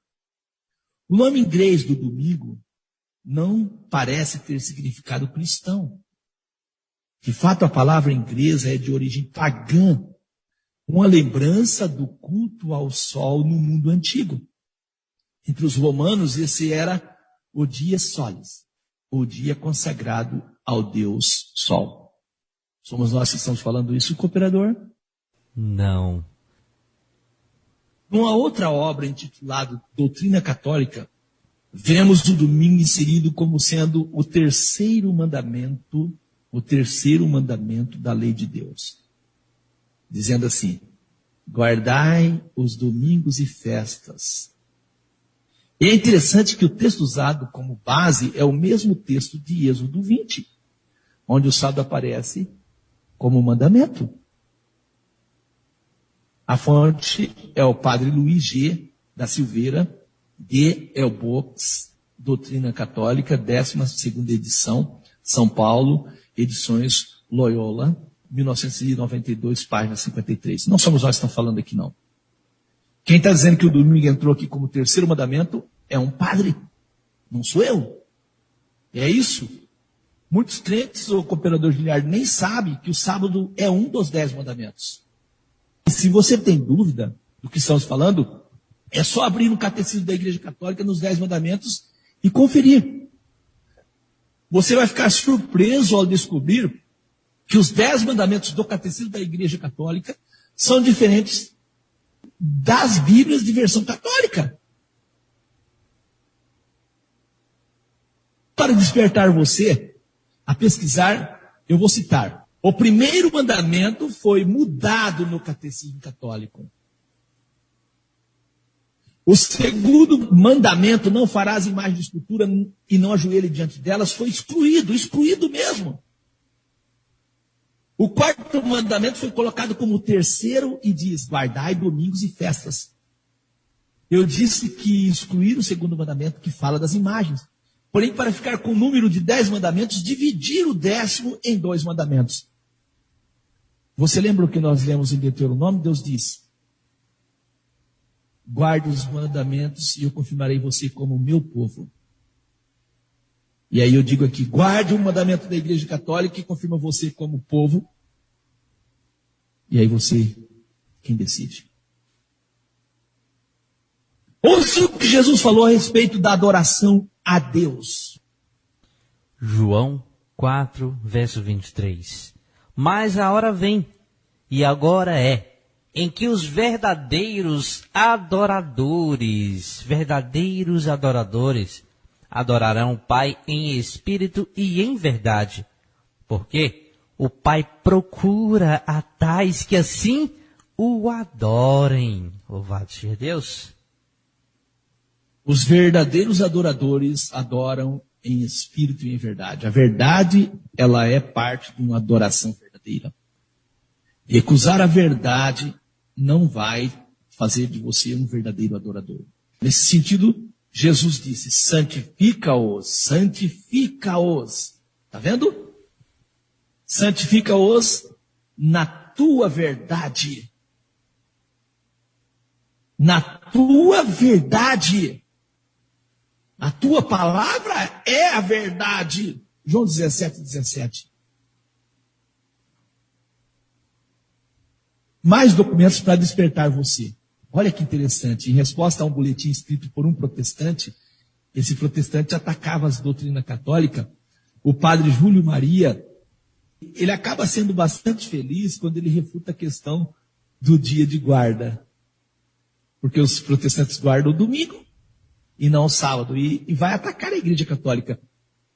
O nome inglês do domingo não parece ter significado cristão. De fato, a palavra inglesa é de origem pagã, uma lembrança do culto ao sol no mundo antigo. Entre os romanos, esse era o dia solis, o dia consagrado ao Deus Sol. Somos nós que estamos falando isso, cooperador? Não. Numa outra obra intitulada Doutrina Católica, vemos o domingo inserido como sendo o terceiro mandamento da lei de Deus. Dizendo assim, guardai os domingos e festas. E é interessante que o texto usado como base é o mesmo texto de Êxodo 20, onde o sábado aparece como mandamento. A fonte é o padre Luiz G. da Silveira, de Elbox, Doutrina Católica, 12ª edição, São Paulo, edições Loyola, 1992, página 53. Não somos nós que estamos falando aqui, não. Quem está dizendo que o domingo entrou aqui como terceiro mandamento é um padre, não sou eu. É isso. Muitos crentes ou cooperadores de Giliard nem sabem que o sábado é um dos 10 mandamentos. E se você tem dúvida do que estamos falando, é só abrir no Catecismo da Igreja Católica nos 10 mandamentos e conferir. Você vai ficar surpreso ao descobrir que os 10 mandamentos do Catecismo da Igreja Católica são diferentes das Bíblias de versão católica. Para despertar você a pesquisar, eu vou citar. O primeiro mandamento foi mudado no Catecismo Católico. O segundo mandamento, não farás imagem de escultura e não ajoelhe diante delas, foi excluído mesmo. O quarto mandamento foi colocado como terceiro e diz, guardai domingos e festas. Eu disse que excluir o segundo mandamento que fala das imagens. Porém, para ficar com o número de 10 mandamentos, dividir o 10º em 2 mandamentos. Você lembra o que nós lemos em Deuteronômio? Deus diz, guarde os mandamentos e eu confirmarei você como meu povo. E aí eu digo aqui, guarde o mandamento da Igreja Católica e confirma você como povo. E aí você, quem decide. Ouça o que Jesus falou a respeito da adoração a Deus. João 4, verso 23. Mas a hora vem, e agora é, em que os verdadeiros adoradores, adorarão o Pai em espírito e em verdade. Porque o Pai procura a tais que assim o adorem. Louvado seja Deus. Os verdadeiros adoradores adoram em espírito e em verdade. A verdade, ela é parte de uma adoração verdadeira. Recusar a verdade não vai fazer de você um verdadeiro adorador. Nesse sentido, Jesus disse, santifica-os, santifica-os. Está vendo? Santifica-os na tua verdade. Na tua verdade. A tua palavra é a verdade. João 17:17. Mais documentos para despertar você. Olha que interessante. Em resposta a um boletim escrito por um protestante, esse protestante atacava as doutrinas católicas. O padre Júlio Maria, ele acaba sendo bastante feliz quando ele refuta a questão do dia de guarda. Porque os protestantes guardam o domingo e não o sábado. E vai atacar a Igreja Católica.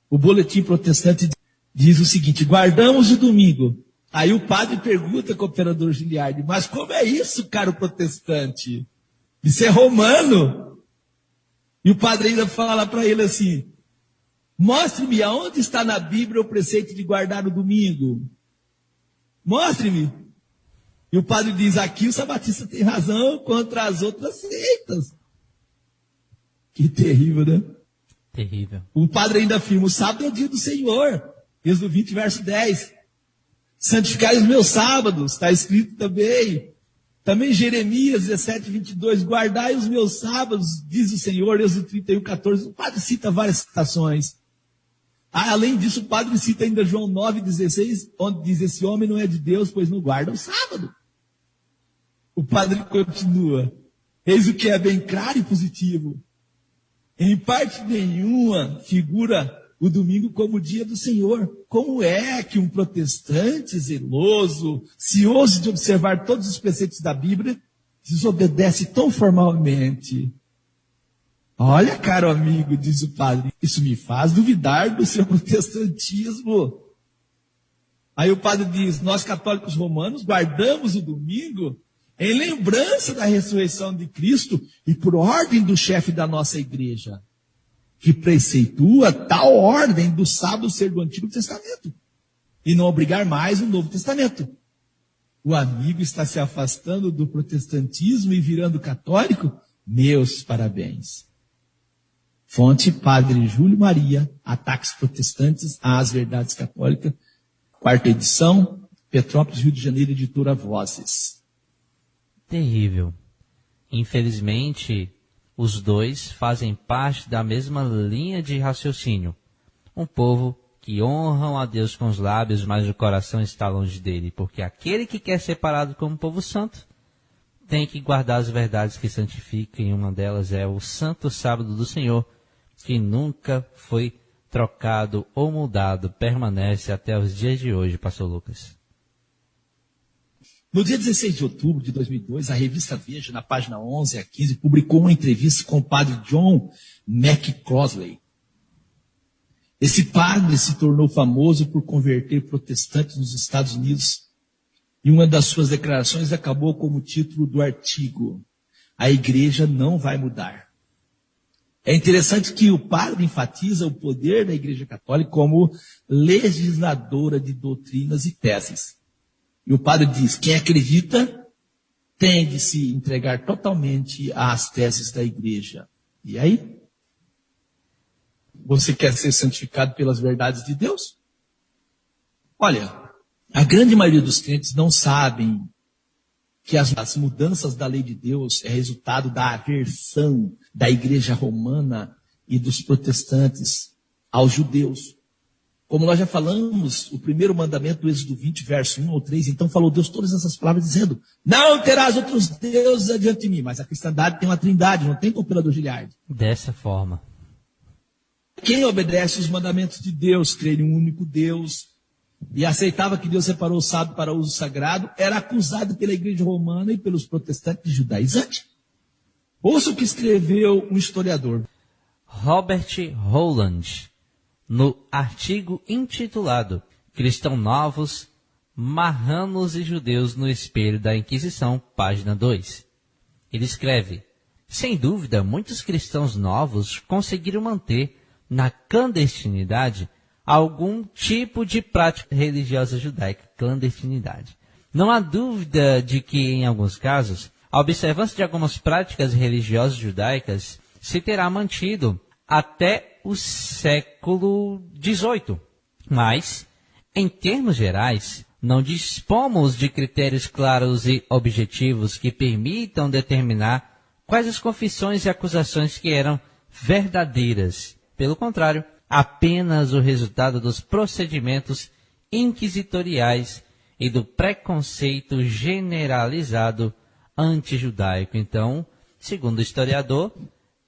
O boletim protestante diz o seguinte, guardamos o domingo. Aí o padre pergunta com o operador Giliardi, mas como é isso, caro protestante? Isso é romano. E o padre ainda fala para ele assim, mostre-me aonde está na Bíblia o preceito de guardar o domingo. Mostre-me. E o padre diz, aqui o sabatista tem razão contra as outras seitas. Que terrível, né? Terrível. O padre ainda afirma, o sábado é o dia do Senhor. Êxodo 20, verso 10. Santificai os meus sábados, está escrito também. Também Jeremias 17, 22. Guardai os meus sábados, diz o Senhor, Êxodo 31, 14. O padre cita várias citações. Além disso, o padre cita ainda João 9, 16, onde diz, esse homem não é de Deus, pois não guarda o sábado. O padre continua. Eis o que é bem claro e positivo. Em parte nenhuma figura o domingo como o dia do Senhor. Como é que um protestante zeloso, cioso de observar todos os preceitos da Bíblia, desobedece tão formalmente? Olha, caro amigo, diz o padre, isso me faz duvidar do seu protestantismo. Aí o padre diz, nós católicos romanos guardamos o domingo em lembrança da ressurreição de Cristo e por ordem do chefe da nossa igreja, que preceitua tal ordem do sábado ser do Antigo Testamento e não obrigar mais o Novo Testamento. O amigo está se afastando do protestantismo e virando católico? Meus parabéns. Fonte, Padre Júlio Maria, Ataques Protestantes às Verdades Católicas, 4ª edição, Petrópolis, Rio de Janeiro, editora Vozes. Terrível. Infelizmente, os dois fazem parte da mesma linha de raciocínio. Um povo que honram a Deus com os lábios, mas o coração está longe dele, porque aquele que quer ser separado como povo santo tem que guardar as verdades que santificam, e uma delas é o Santo Sábado do Senhor, que nunca foi trocado ou mudado, permanece até os dias de hoje, pastor Lucas. No dia 16 de outubro de 2002, a revista Veja, na página 11 a 15, publicou uma entrevista com o padre John McCrosley. Esse padre se tornou famoso por converter protestantes nos Estados Unidos. E uma das suas declarações acabou como o título do artigo: a igreja não vai mudar. É interessante que o padre enfatiza o poder da Igreja Católica como legisladora de doutrinas e teses. E o padre diz, quem acredita tem de se entregar totalmente às teses da igreja. E aí? Você quer ser santificado pelas verdades de Deus? Olha, a grande maioria dos crentes não sabem que as mudanças da lei de Deus é resultado da aversão da igreja romana e dos protestantes aos judeus. Como nós já falamos, o primeiro mandamento do Êxodo 20, verso 1 ou 3, então falou Deus todas essas palavras dizendo, não terás outros deuses adiante de mim. Mas a cristandade tem uma trindade, não tem cooperador Giliardi. Dessa forma. Quem obedece os mandamentos de Deus, crê em um único Deus, e aceitava que Deus separou o sábado para uso sagrado, era acusado pela igreja romana e pelos protestantes judaizantes. Ouça o que escreveu um historiador. Robert Rowland, no artigo intitulado Cristãos Novos, Marranos e Judeus no Espelho da Inquisição, página 2. Ele escreve, sem dúvida, muitos cristãos novos conseguiram manter na clandestinidade algum tipo de prática religiosa judaica, clandestinidade. Não há dúvida de que, em alguns casos, a observância de algumas práticas religiosas judaicas se terá mantido até o século XVIII. Mas, em termos gerais, não dispomos de critérios claros e objetivos que permitam determinar quais as confissões e acusações que eram verdadeiras. Pelo contrário, apenas o resultado dos procedimentos inquisitoriais e do preconceito generalizado antijudaico. Então, segundo o historiador,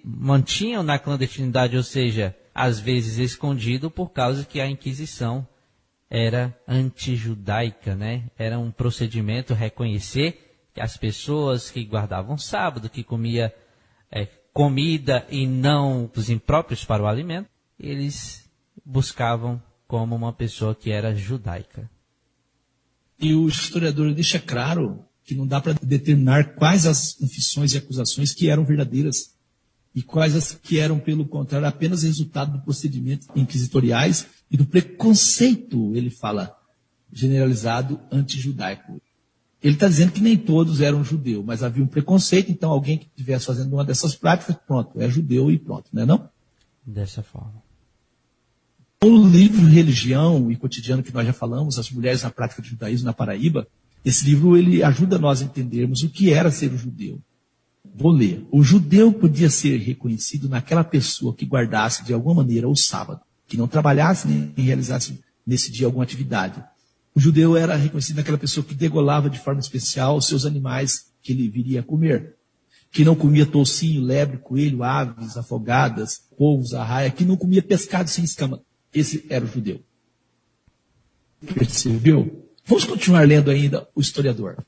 mantinham na clandestinidade, ou seja, às vezes escondido, por causa que a Inquisição era antijudaica, né? Era um procedimento reconhecer que as pessoas que guardavam sábado, que comia comida e não os impróprios para o alimento, eles buscavam como uma pessoa que era judaica. E o historiador deixa claro que não dá para determinar quais as confissões e acusações que eram verdadeiras e quais as que eram, pelo contrário, apenas resultado do procedimento inquisitoriais e do preconceito, ele fala, generalizado antijudaico. Ele está dizendo que nem todos eram judeus, mas havia um preconceito, então alguém que estivesse fazendo uma dessas práticas, pronto, é judeu e pronto, não é não? Dessa forma. No livro Religião e Cotidiano, que nós já falamos, As Mulheres na Prática do Judaísmo na Paraíba, esse livro ele ajuda nós a entendermos o que era ser um judeu. Vou ler. O judeu podia ser reconhecido naquela pessoa que guardasse de alguma maneira o sábado, que não trabalhasse nem realizasse nesse dia alguma atividade. O judeu era reconhecido naquela pessoa que degolava de forma especial os seus animais que ele viria a comer, que não comia toucinho, lebre, coelho, aves, afogadas, polvos, arraia, que não comia pescado sem escama. Esse era o judeu. Percebeu? Vamos continuar lendo ainda o historiador.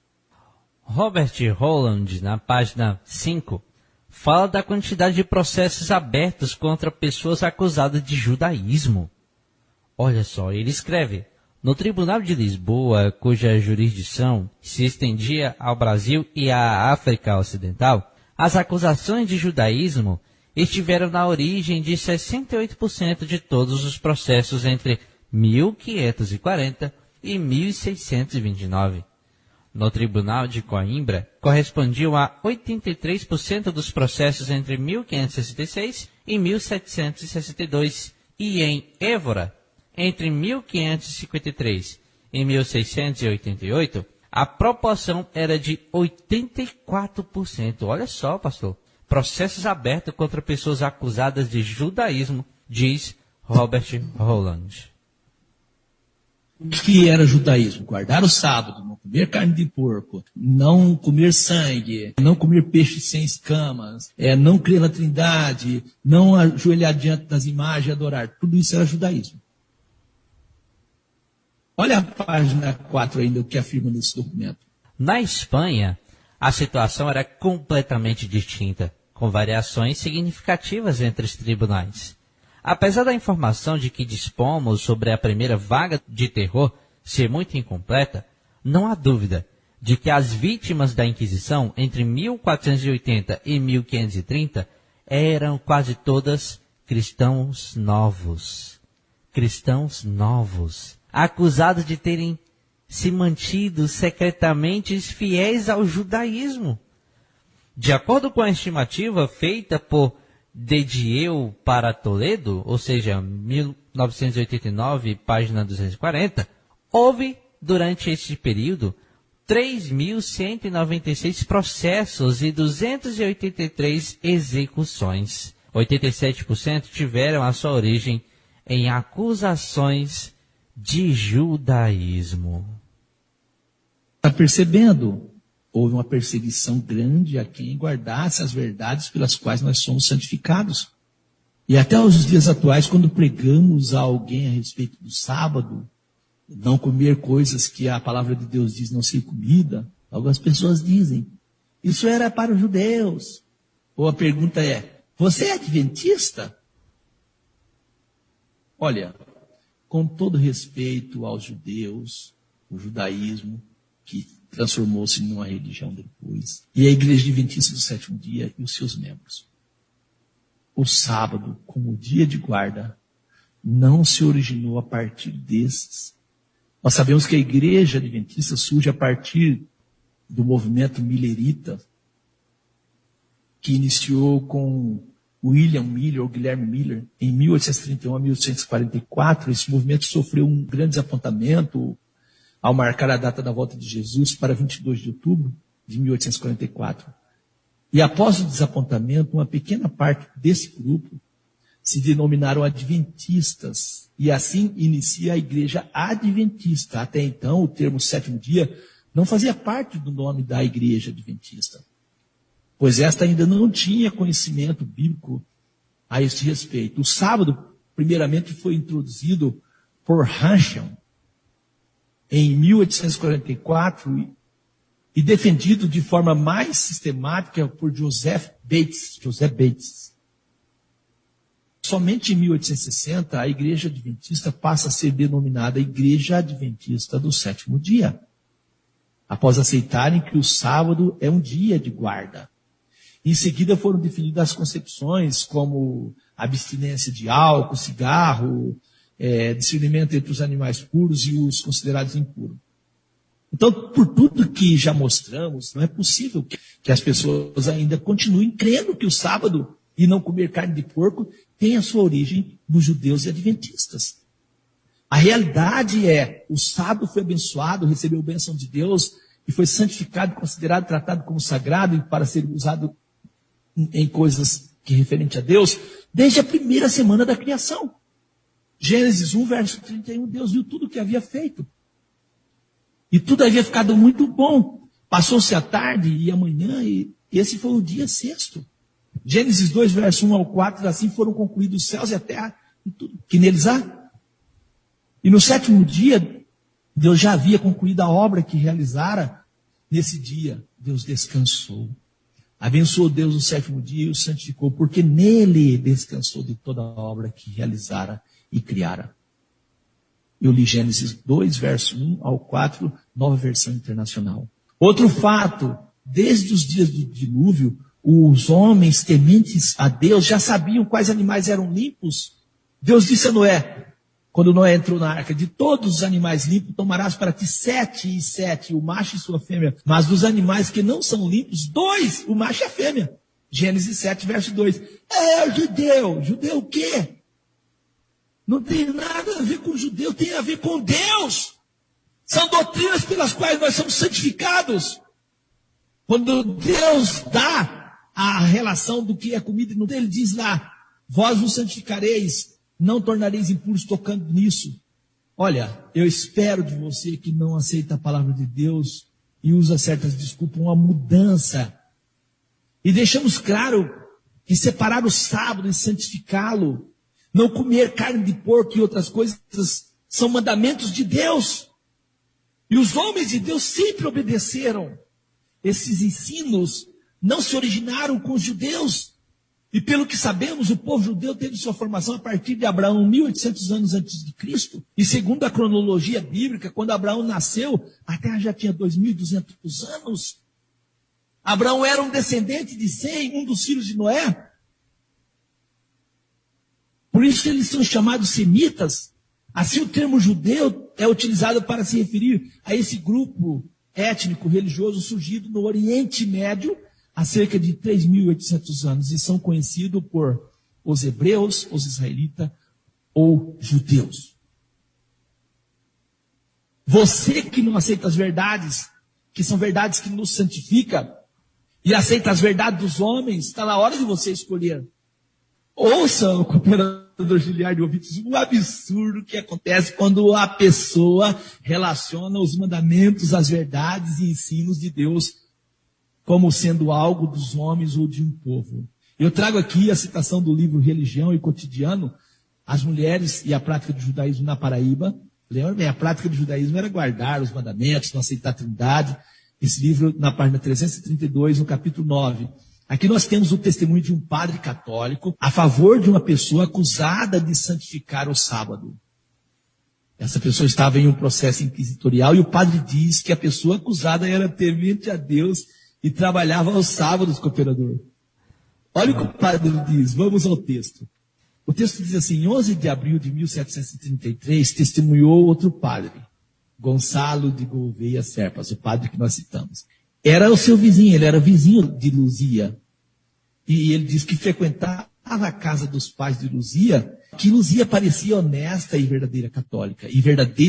Robert Holland, na página 5, fala da quantidade de processos abertos contra pessoas acusadas de judaísmo. Olha só, ele escreve: no Tribunal de Lisboa, cuja jurisdição se estendia ao Brasil e à África Ocidental, as acusações de judaísmo estiveram na origem de 68% de todos os processos entre 1540 e 1629. No Tribunal de Coimbra, correspondiam a 83% dos processos entre 1566 e 1762, e em Évora, entre 1553 e 1688, a proporção era de 84%. Olha só, pastor. Processos abertos contra pessoas acusadas de judaísmo, diz Robert Holland. O que era judaísmo? Guardar o sábado, não comer carne de porco, não comer sangue, não comer peixe sem escamas, não crer na Trindade, não ajoelhar diante das imagens e adorar. Tudo isso era judaísmo. Olha a página 4 ainda, o que afirma nesse documento. Na Espanha, a situação era completamente distinta, com variações significativas entre os tribunais. Apesar da informação de que dispomos sobre a primeira vaga de terror ser muito incompleta, não há dúvida de que as vítimas da Inquisição entre 1480 e 1530 eram quase todas cristãos novos. Cristãos novos, acusados de terem se mantido secretamente fiéis ao judaísmo. De acordo com a estimativa feita por Dedieu para Toledo, ou seja, 1989, página 240, houve, durante este período, 3.196 processos e 283 execuções. 87% tiveram a sua origem em acusações de judaísmo. Está percebendo? Houve uma perseguição grande a quem guardasse as verdades pelas quais nós somos santificados. E até os dias atuais, quando pregamos a alguém a respeito do sábado, não comer coisas que a palavra de Deus diz não ser comida, algumas pessoas dizem, isso era para os judeus. Ou a pergunta é, você é adventista? Olha, com todo respeito aos judeus, o judaísmo, que transformou-se numa religião depois, e a Igreja Adventista do Sétimo Dia e os seus membros. O sábado, como dia de guarda, não se originou a partir desses. Nós sabemos que a Igreja Adventista surge a partir do movimento milerita, que iniciou com William Miller, ou Guilherme Miller, em 1831 a 1844, esse movimento sofreu um grande desapontamento ao marcar a data da volta de Jesus para 22 de outubro de 1844. E após o desapontamento, uma pequena parte desse grupo se denominaram adventistas, e assim inicia a igreja adventista. Até então, o termo sétimo dia não fazia parte do nome da igreja adventista, pois esta ainda não tinha conhecimento bíblico a este respeito. O sábado, primeiramente, foi introduzido por Hanschel em 1844 e defendido de forma mais sistemática por Joseph Bates. Somente em 1860, a igreja adventista passa a ser denominada Igreja Adventista do Sétimo Dia, após aceitarem que o sábado é um dia de guarda. Em seguida foram definidas as concepções como abstinência de álcool, cigarro, discernimento entre os animais puros e os considerados impuros. Então, por tudo que já mostramos, não é possível que as pessoas ainda continuem crendo que o sábado e não comer carne de porco tem a sua origem nos judeus e adventistas. A realidade é, o sábado foi abençoado, recebeu a bênção de Deus e foi santificado, considerado, tratado como sagrado e para ser usado em coisas que referente a Deus, desde a primeira semana da criação. Gênesis 1, verso 31, Deus viu tudo o que havia feito. E tudo havia ficado muito bom. Passou-se a tarde e a manhã, e esse foi o dia sexto. Gênesis 2, verso 1 ao 4, assim foram concluídos os céus e a terra, e tudo que neles há. E no sétimo dia, Deus já havia concluído a obra que realizara. Nesse dia, Deus descansou. Abençoou Deus o sétimo dia e o santificou, porque nele descansou de toda a obra que realizara e criara. Eu li Gênesis 2, verso 1 ao 4, nova versão internacional. Outro fato, desde os dias do dilúvio, os homens tementes a Deus já sabiam quais animais eram limpos. Deus disse a Noé, quando Noé entrou na arca, de todos os animais limpos tomarás para ti 7 e 7, o macho e sua fêmea. Mas dos animais que não são limpos, 2, o macho e a fêmea. Gênesis 7, verso 2. Judeu. Judeu o quê? Não tem nada a ver com judeu, tem a ver com Deus. São doutrinas pelas quais nós somos santificados. Quando Deus dá a relação do que é comida e não tem, ele diz lá, vós vos santificareis, não tornareis impuros tocando nisso. Olha, eu espero de você que não aceita a palavra de Deus e usa certas desculpas, uma mudança. E deixamos claro que separar o sábado e santificá-lo, não comer carne de porco e outras coisas, são mandamentos de Deus. E os homens de Deus sempre obedeceram. Esses ensinos não se originaram com os judeus. E pelo que sabemos, o povo judeu teve sua formação a partir de Abraão, 1800 anos antes de Cristo. E segundo a cronologia bíblica, quando Abraão nasceu, a terra já tinha 2.200 anos. Abraão era um descendente de Sem, um dos filhos de Noé. Por isso eles são chamados semitas. Assim o termo judeu é utilizado para se referir a esse grupo étnico, religioso, surgido no Oriente Médio, há cerca de 3.800 anos, e são conhecidos por os hebreus, os israelitas ou judeus. Você que não aceita as verdades, que são verdades que nos santificam, e aceita as verdades dos homens, está na hora de você escolher. Ouça o cooperador Giliard de ouvintes, o absurdo que acontece quando a pessoa relaciona os mandamentos, as verdades e ensinos de Deus como sendo algo dos homens ou de um povo. Eu trago aqui a citação do livro Religião e Cotidiano, as mulheres e a prática do judaísmo na Paraíba. Lembra bem, a prática do judaísmo era guardar os mandamentos, não aceitar a trindade. Esse livro, na página 332, no capítulo 9. Aqui nós temos o testemunho de um padre católico a favor de uma pessoa acusada de santificar o sábado. Essa pessoa estava em um processo inquisitorial e o padre diz que a pessoa acusada era temente a Deus e trabalhava aos sábados, cooperador. Olha o que o padre diz, vamos ao texto. O texto diz assim, em 11 de abril de 1733, testemunhou outro padre, Gonçalo de Gouveia Serpas, o padre que nós citamos. Era o seu vizinho, ele era vizinho de Luzia. E ele diz que frequentava a casa dos pais de Luzia, que Luzia parecia honesta e verdadeira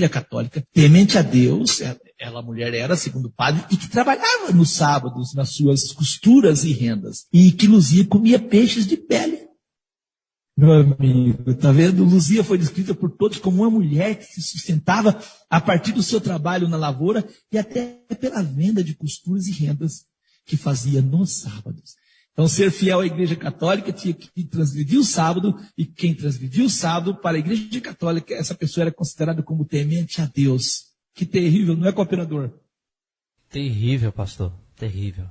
católica, temente a Deus, ela mulher era, segundo o padre, e que trabalhava nos sábados nas suas costuras e rendas, e que Luzia comia peixes de pele. Meu amigo, tá vendo? Luzia foi descrita por todos como uma mulher que se sustentava a partir do seu trabalho na lavoura e até pela venda de costuras e rendas que fazia nos sábados. Então, ser fiel à Igreja Católica tinha que transgredir o sábado, e quem transgredia o sábado, para a Igreja Católica, essa pessoa era considerada como temente a Deus. Que terrível, não é, cooperador? Terrível, pastor, terrível.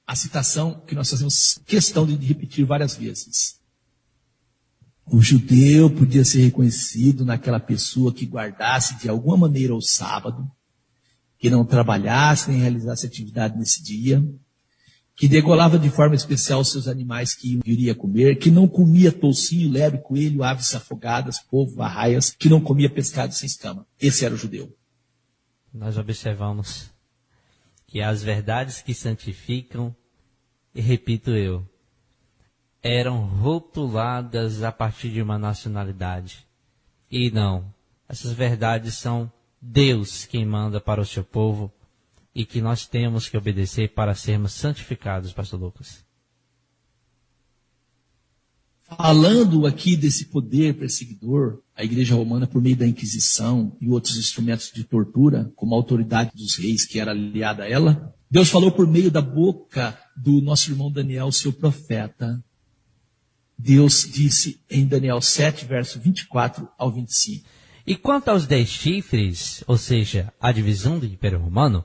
A citação que nós fazemos questão de repetir várias vezes. O judeu podia ser reconhecido naquela pessoa que guardasse de alguma maneira o sábado, que não trabalhasse nem realizasse atividade nesse dia, que degolava de forma especial os seus animais que iria comer, que não comia toucinho, lebre, coelho, aves afogadas, polvo, arraias, que não comia pescado sem escama. Esse era o judeu. Nós observamos que as verdades que santificam, e repito eu, eram rotuladas a partir de uma nacionalidade. E não, essas verdades são Deus quem manda para o seu povo, e que nós temos que obedecer para sermos santificados, pastor Lucas. Falando aqui desse poder perseguidor, a Igreja Romana, por meio da Inquisição e outros instrumentos de tortura, como a autoridade dos reis, que era aliada a ela, Deus falou por meio da boca do nosso irmão Daniel, seu profeta. Deus disse em Daniel 7, verso 24 ao 25. E quanto aos 10 chifres, ou seja, a divisão do Império Romano,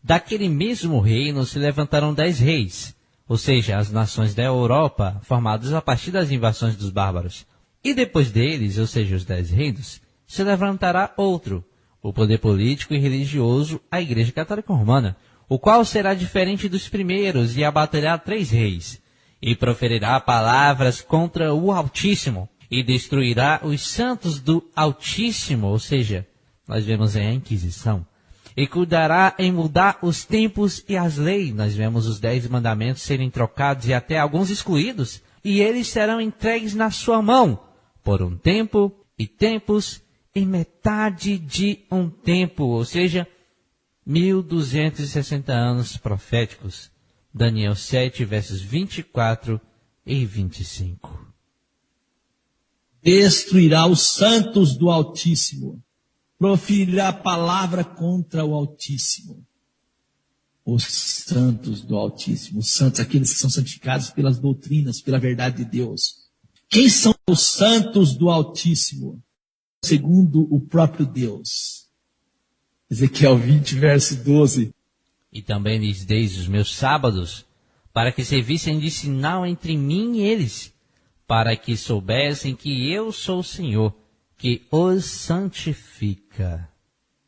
daquele mesmo reino se levantaram 10 reis, ou seja, as nações da Europa, formadas a partir das invasões dos bárbaros. E depois deles, ou seja, os 10 reinos, se levantará outro, o poder político e religioso, a Igreja Católica Romana, o qual será diferente dos primeiros e abaterá 3 reis, e proferirá palavras contra o Altíssimo, e destruirá os santos do Altíssimo, ou seja, nós vemos a Inquisição, e cuidará em mudar os tempos e as leis. Nós vemos os 10 mandamentos serem trocados e até alguns excluídos, e eles serão entregues na sua mão, por um tempo e tempos e metade de um tempo, ou seja, 1260 anos proféticos. Daniel 7, versos 24 e 25. Destruirá os santos do Altíssimo. Proferirá a palavra contra o Altíssimo. Os santos do Altíssimo. Os santos, aqueles que são santificados pelas doutrinas, pela verdade de Deus. Quem são os santos do Altíssimo? Segundo o próprio Deus. Ezequiel 20, verso 12. E também lhes deis os meus sábados, para que servissem de sinal entre mim e eles, para que soubessem que eu sou o Senhor, que os santifica.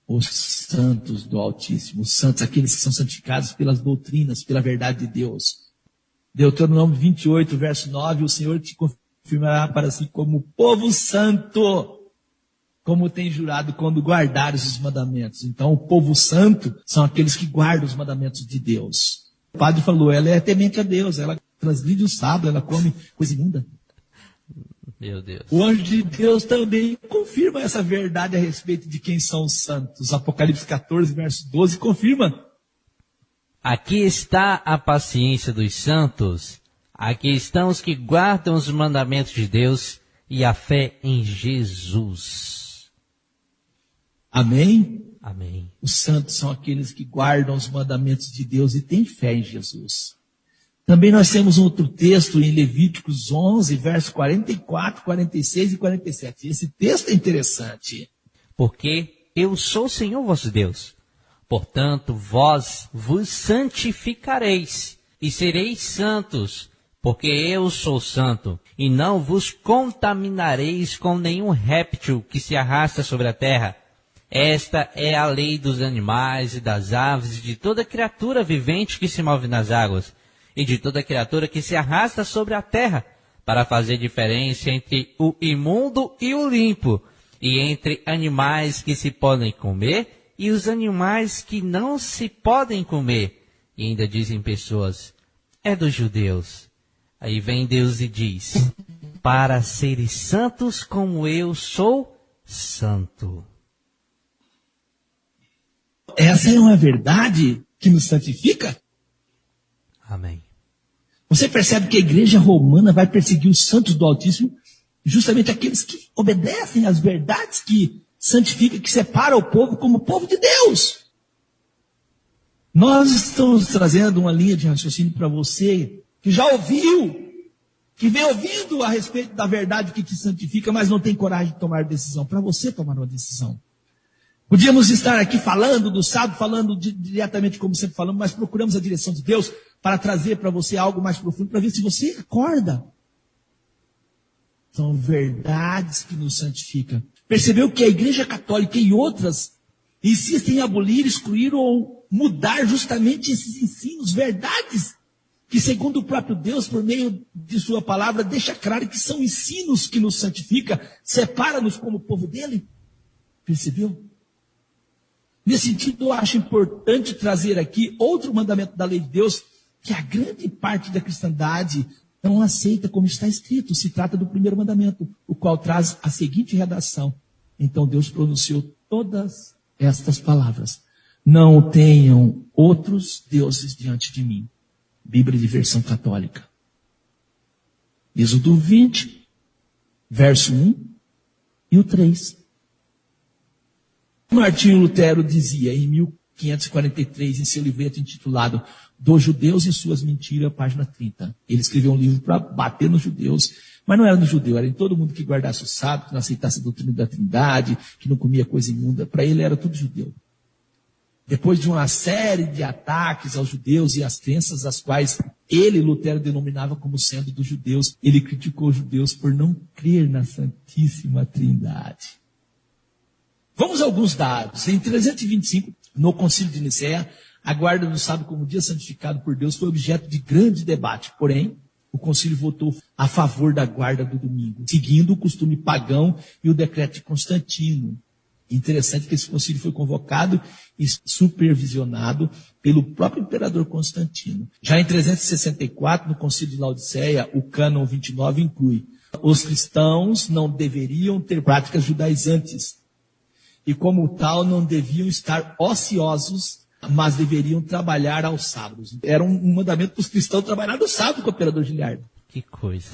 Os santos do Altíssimo, os santos, aqueles que são santificados pelas doutrinas, pela verdade de Deus. Deuteronômio 28, verso 9, o Senhor te confirmará para si como povo santo, como tem jurado quando guardares os mandamentos. Então, o povo santo são aqueles que guardam os mandamentos de Deus. O padre falou, ela é temente a Deus, ela transgride o sábado, ela come coisa imunda. Meu Deus. O anjo de Deus também confirma essa verdade a respeito de quem são os santos. Apocalipse 14, verso 12, confirma. Aqui está a paciência dos santos. Aqui estão os que guardam os mandamentos de Deus e a fé em Jesus. Amém? Amém. Os santos são aqueles que guardam os mandamentos de Deus e têm fé em Jesus. Também nós temos um outro texto em Levíticos 11, versos 44, 46 e 47. Esse texto é interessante. Porque eu sou o Senhor vosso Deus. Portanto, vós vos santificareis e sereis santos, porque eu sou santo. E não vos contaminareis com nenhum réptil que se arrasta sobre a terra. Esta é a lei dos animais e das aves e de toda criatura vivente que se move nas águas, e de toda criatura que se arrasta sobre a terra, para fazer diferença entre o imundo e o limpo, e entre animais que se podem comer e os animais que não se podem comer. E ainda dizem pessoas, é dos judeus. Aí vem Deus e diz: para seres santos como eu sou santo. Essa é uma verdade que nos santifica? Amém. Você percebe que a igreja romana vai perseguir os santos do Altíssimo, justamente aqueles que obedecem às verdades que santifica, que separa o povo como povo de Deus. Nós estamos trazendo uma linha de raciocínio para você que já ouviu, que vem ouvindo a respeito da verdade que te santifica, mas não tem coragem de tomar decisão. Para você tomar uma decisão. Podíamos estar aqui falando do sábado, falando diretamente como sempre falamos, mas procuramos a direção de Deus para trazer para você algo mais profundo, para ver se você acorda. São verdades que nos santificam. Percebeu que a Igreja Católica e outras insistem em abolir, excluir ou mudar justamente esses ensinos, verdades, que segundo o próprio Deus, por meio de sua palavra, deixa claro que são ensinos que nos santificam, separa-nos como povo dele. Percebeu? Nesse sentido, eu acho importante trazer aqui outro mandamento da lei de Deus, que a grande parte da cristandade não aceita como está escrito. Se trata do primeiro mandamento, o qual traz a seguinte redação. Então Deus pronunciou todas estas palavras: não tenham outros deuses diante de mim. Bíblia de versão católica. Êxodo 20, verso 1 e o 3. Martinho Lutero dizia em 1543, em seu livreto intitulado Dos Judeus e Suas Mentiras, página 30. Ele escreveu um livro para bater nos judeus, mas não era no judeu, era em todo mundo que guardasse o sábado, que não aceitasse a doutrina da Trindade, que não comia coisa imunda. Para ele era tudo judeu. Depois de uma série de ataques aos judeus e às crenças as quais ele, Lutero, denominava como sendo dos judeus, ele criticou os judeus por não crer na Santíssima Trindade. Vamos a alguns dados. Em 325, no Concílio de Nicéia, a guarda do sábado como dia santificado por Deus foi objeto de grande debate. Porém, o concílio votou a favor da guarda do domingo, seguindo o costume pagão e o decreto de Constantino. Interessante que esse concílio foi convocado e supervisionado pelo próprio imperador Constantino. Já em 364, no concílio de Laodiceia, o cânon 29 inclui: os cristãos não deveriam ter práticas judaizantes e, como tal, não deviam estar ociosos, mas deveriam trabalhar aos sábados. Era um mandamento para os cristãos trabalhar no sábado com o imperador Giliardo. Que coisa.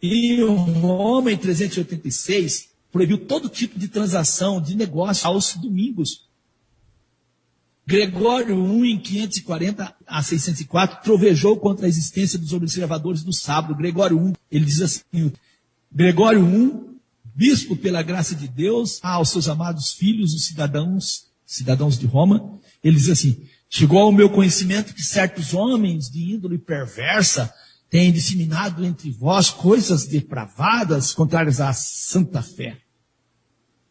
E Roma, em 386, proibiu todo tipo de transação, de negócio aos domingos. Gregório I, em 540 a 604, trovejou contra a existência dos observadores do sábado. Gregório I, ele diz assim: Gregório I, bispo pela graça de Deus, aos seus amados filhos, os cidadãos de Roma, ele diz assim: chegou ao meu conhecimento que certos homens de índole perversa têm disseminado entre vós coisas depravadas, contrárias à santa fé.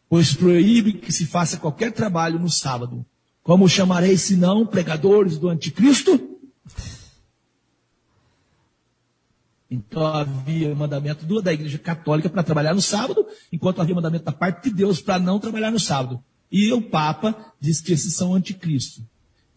Pois proíbe que se faça qualquer trabalho no sábado. Como chamareis, senão, pregadores do anticristo? Então havia mandamento da Igreja Católica para trabalhar no sábado, enquanto havia mandamento da parte de Deus para não trabalhar no sábado. E o Papa diz que esses são anticristo.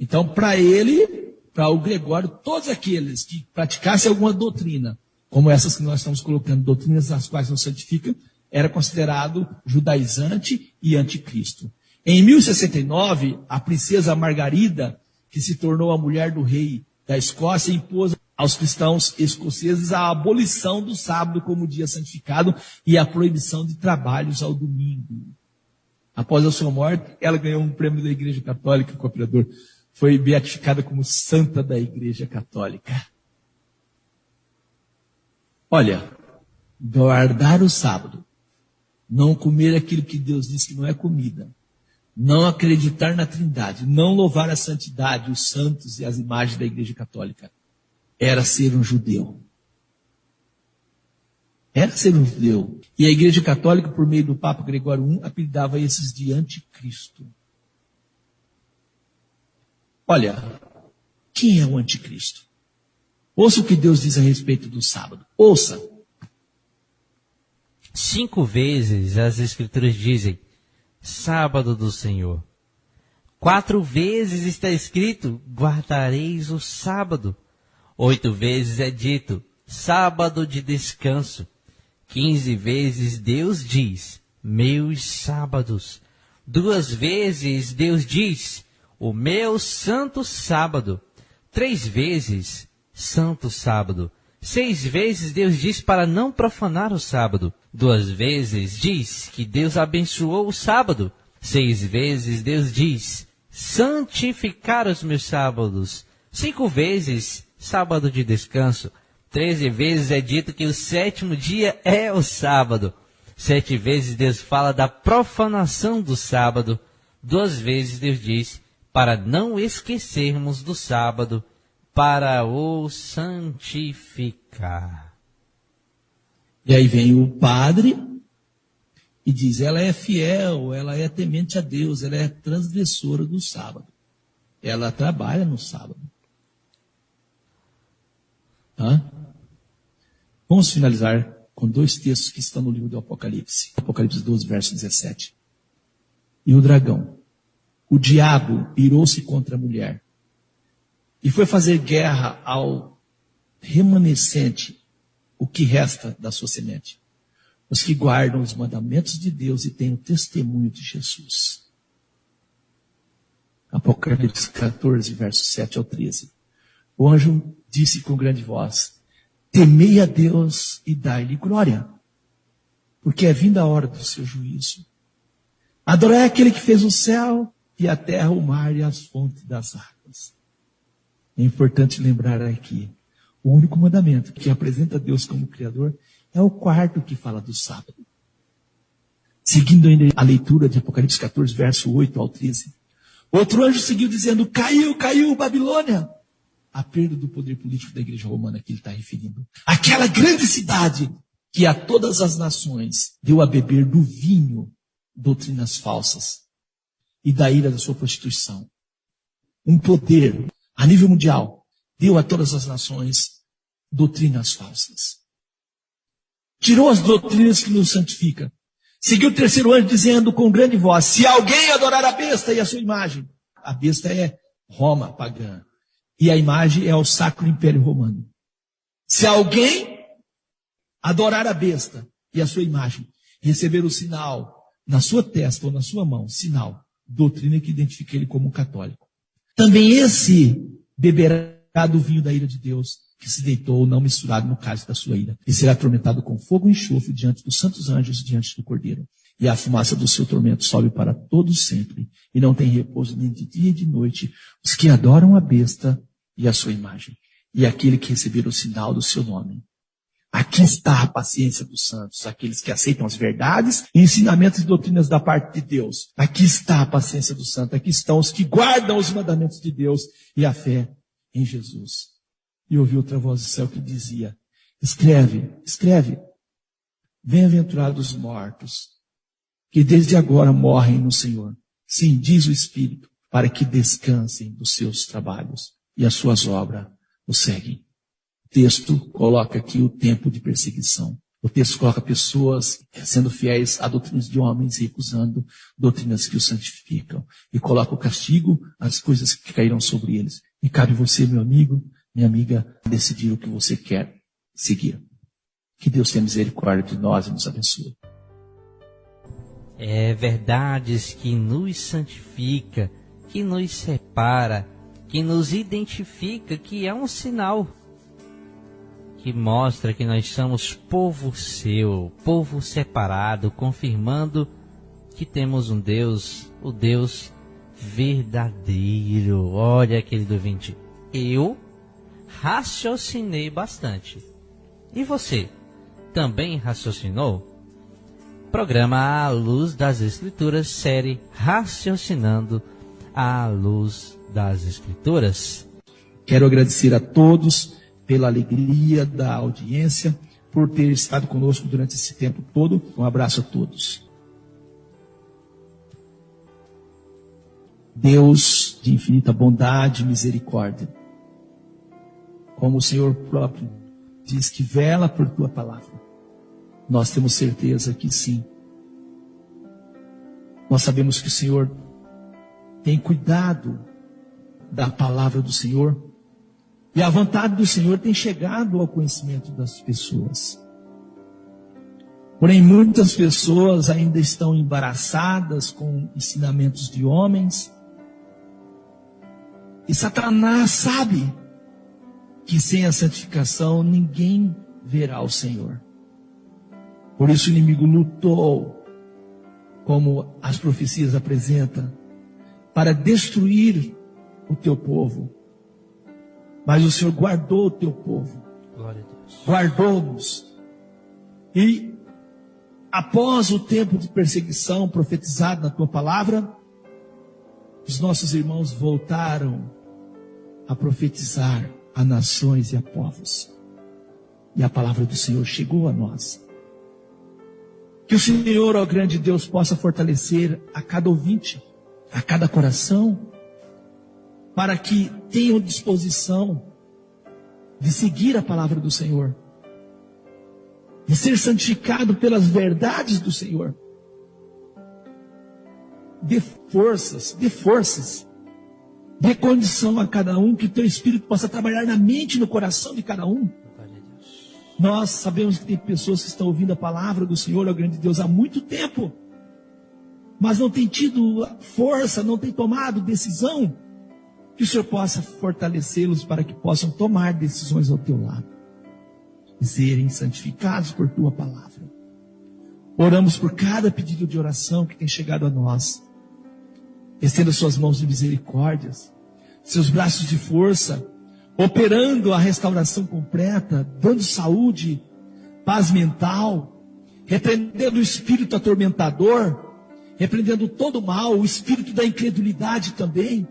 Então, para ele, para o Gregório, todos aqueles que praticassem alguma doutrina, como essas que nós estamos colocando, doutrinas as quais não santificam, era considerado judaizante e anticristo. Em 1069, a princesa Margarida, que se tornou a mulher do rei da Escócia, impôs aos cristãos escoceses a abolição do sábado como dia santificado e a proibição de trabalhos ao domingo. Após a sua morte, ela ganhou um prêmio da Igreja Católica, o imperador foi beatificada como santa da Igreja Católica. Olha, guardar o sábado, não comer aquilo que Deus diz que não é comida, não acreditar na Trindade, não louvar a santidade, os santos e as imagens da Igreja Católica, era ser um judeu. Era ser um judeu. E a Igreja Católica, por meio do Papa Gregório I, apelidava esses de anticristo. Olha, quem é o anticristo? Ouça o que Deus diz a respeito do sábado. Ouça. 5 vezes as Escrituras dizem sábado do Senhor. 4 vezes está escrito: guardareis o sábado. 8 vezes é dito, sábado de descanso. 15 vezes Deus diz, meus sábados. 2 vezes Deus diz, o meu santo sábado. 3 vezes, santo sábado. 6 vezes Deus diz para não profanar o sábado. 2 vezes diz que Deus abençoou o sábado. 6 vezes Deus diz, santificar os meus sábados. 5 vezes, sábado de descanso. 13 vezes é dito que o 7º dia é o sábado. 7 vezes Deus fala da profanação do sábado. 2 vezes Deus diz para não esquecermos do sábado, para o santificar. E aí vem o padre e diz, ela é fiel, ela é temente a Deus, ela é transgressora do sábado. Ela trabalha no sábado. Vamos finalizar com 2 textos que estão no livro do Apocalipse. Apocalipse 12, verso 17. E o dragão, o diabo, irou-se contra a mulher e foi fazer guerra ao remanescente, o que resta da sua semente, os que guardam os mandamentos de Deus e têm o testemunho de Jesus. Apocalipse 14, verso 7 ao 13. O anjo disse com grande voz, temei a Deus e dai-lhe glória, porque é vinda a hora do seu juízo. Adorai aquele que fez o céu e a terra, o mar e as fontes das águas. É importante lembrar aqui, o único mandamento que apresenta Deus como Criador é o 4º que fala do sábado. Seguindo ainda a leitura de Apocalipse 14, verso 8 ao 13. Outro anjo seguiu dizendo, caiu Babilônia. A perda do poder político da igreja romana que ele está referindo. Aquela grande cidade que a todas as nações deu a beber do vinho doutrinas falsas e da ira da sua prostituição. Um poder a nível mundial deu a todas as nações doutrinas falsas. Tirou as doutrinas que nos santificam. Seguiu o 3º anjo dizendo com grande voz, se alguém adorar a besta e a sua imagem. A besta é Roma pagã. E a imagem é o Sacro Império Romano. Se alguém adorar a besta e a sua imagem, receber o sinal na sua testa ou na sua mão, sinal, doutrina que identifica ele como um católico. Também esse beberá do vinho da ira de Deus, que se deitou não misturado no cálice da sua ira, e será atormentado com fogo e enxofre diante dos santos anjos e diante do Cordeiro. E a fumaça do seu tormento sobe para todos sempre, e não tem repouso nem de dia e de noite, os que adoram a besta e a sua imagem, e aquele que receber o sinal do seu nome. Aqui está a paciência dos santos, aqueles que aceitam as verdades e ensinamentos e doutrinas da parte de Deus. Aqui está a paciência dos santos, aqui estão os que guardam os mandamentos de Deus e a fé em Jesus. E ouvi outra voz do céu que dizia, escreve, bem-aventurados os mortos, que desde agora morrem no Senhor. Sim, diz o Espírito, para que descansem dos seus trabalhos e as suas obras o seguem. O texto coloca aqui o tempo de perseguição. O texto coloca pessoas sendo fiéis a doutrinas de homens e recusando doutrinas que os santificam. E coloca o castigo às coisas que caíram sobre eles. E cabe você, meu amigo, minha amiga, decidir o que você quer seguir. Que Deus tenha misericórdia de nós e nos abençoe. É verdades que nos santifica, que nos separa, que nos identifica, que é um sinal que mostra que nós somos povo seu, povo separado, confirmando que temos um Deus, o Deus verdadeiro. Olha, querido ouvinte, eu raciocinei bastante. E você, também raciocinou? Programa à luz das Escrituras, série Raciocinando à luz das Escrituras. Quero agradecer a todos pela alegria da audiência, por ter estado conosco durante esse tempo todo. Um abraço a todos. Deus de infinita bondade e misericórdia, como o Senhor próprio diz que vela por tua palavra, nós temos certeza que sim. Nós sabemos que o Senhor tem cuidado da palavra do Senhor E a vontade do Senhor tem chegado ao conhecimento das pessoas. Porém, muitas pessoas ainda estão embaraçadas com ensinamentos de homens. E Satanás sabe que sem a santificação ninguém verá o Senhor. Por isso o inimigo lutou, como as profecias apresentam, para destruir o teu povo. Mas o Senhor guardou o teu povo. Glória a Deus. Guardou-nos. E após o tempo de perseguição profetizado na tua palavra, os nossos irmãos voltaram a profetizar a nações e a povos. E a palavra do Senhor chegou a nós. Que o Senhor, ó grande Deus, possa fortalecer a cada ouvinte, a cada coração, para que tenham disposição de seguir a palavra do Senhor, de ser santificado pelas verdades do Senhor. Dê forças, dê condição a cada um, que teu Espírito possa trabalhar na mente e no coração de cada um. Nós sabemos que tem pessoas que estão ouvindo a palavra do Senhor, ó grande Deus, há muito tempo, mas não tem tido força, não tem tomado decisão. Que o Senhor possa fortalecê-los para que possam tomar decisões ao teu lado e serem santificados por tua palavra. Oramos por cada pedido de oração que tem chegado a nós. Estenda suas mãos de misericórdias, seus braços de força, operando a restauração completa, dando saúde, paz mental, repreendendo o espírito atormentador, repreendendo todo o mal, o espírito da incredulidade também.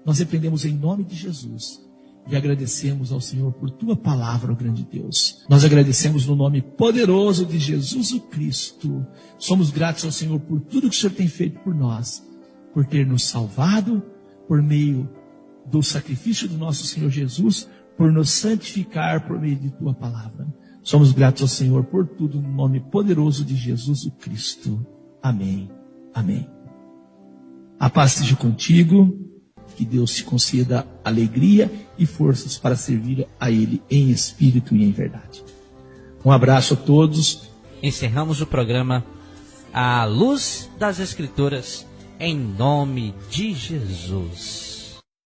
Nós repreendemos em nome de Jesus e agradecemos ao Senhor por tua palavra, ó grande Deus. Nós agradecemos no nome poderoso de Jesus o Cristo. Somos gratos ao Senhor por tudo que o Senhor tem feito por nós, por ter nos salvado por meio do sacrifício do nosso Senhor Jesus, por nos santificar por meio de tua palavra. Somos gratos ao Senhor por tudo no nome poderoso de Jesus o Cristo. Amém. Amém. A paz seja contigo. Que Deus te conceda alegria e forças para servir a Ele em espírito e em verdade. Um abraço a todos. Encerramos o programa À Luz das Escrituras, em nome de Jesus.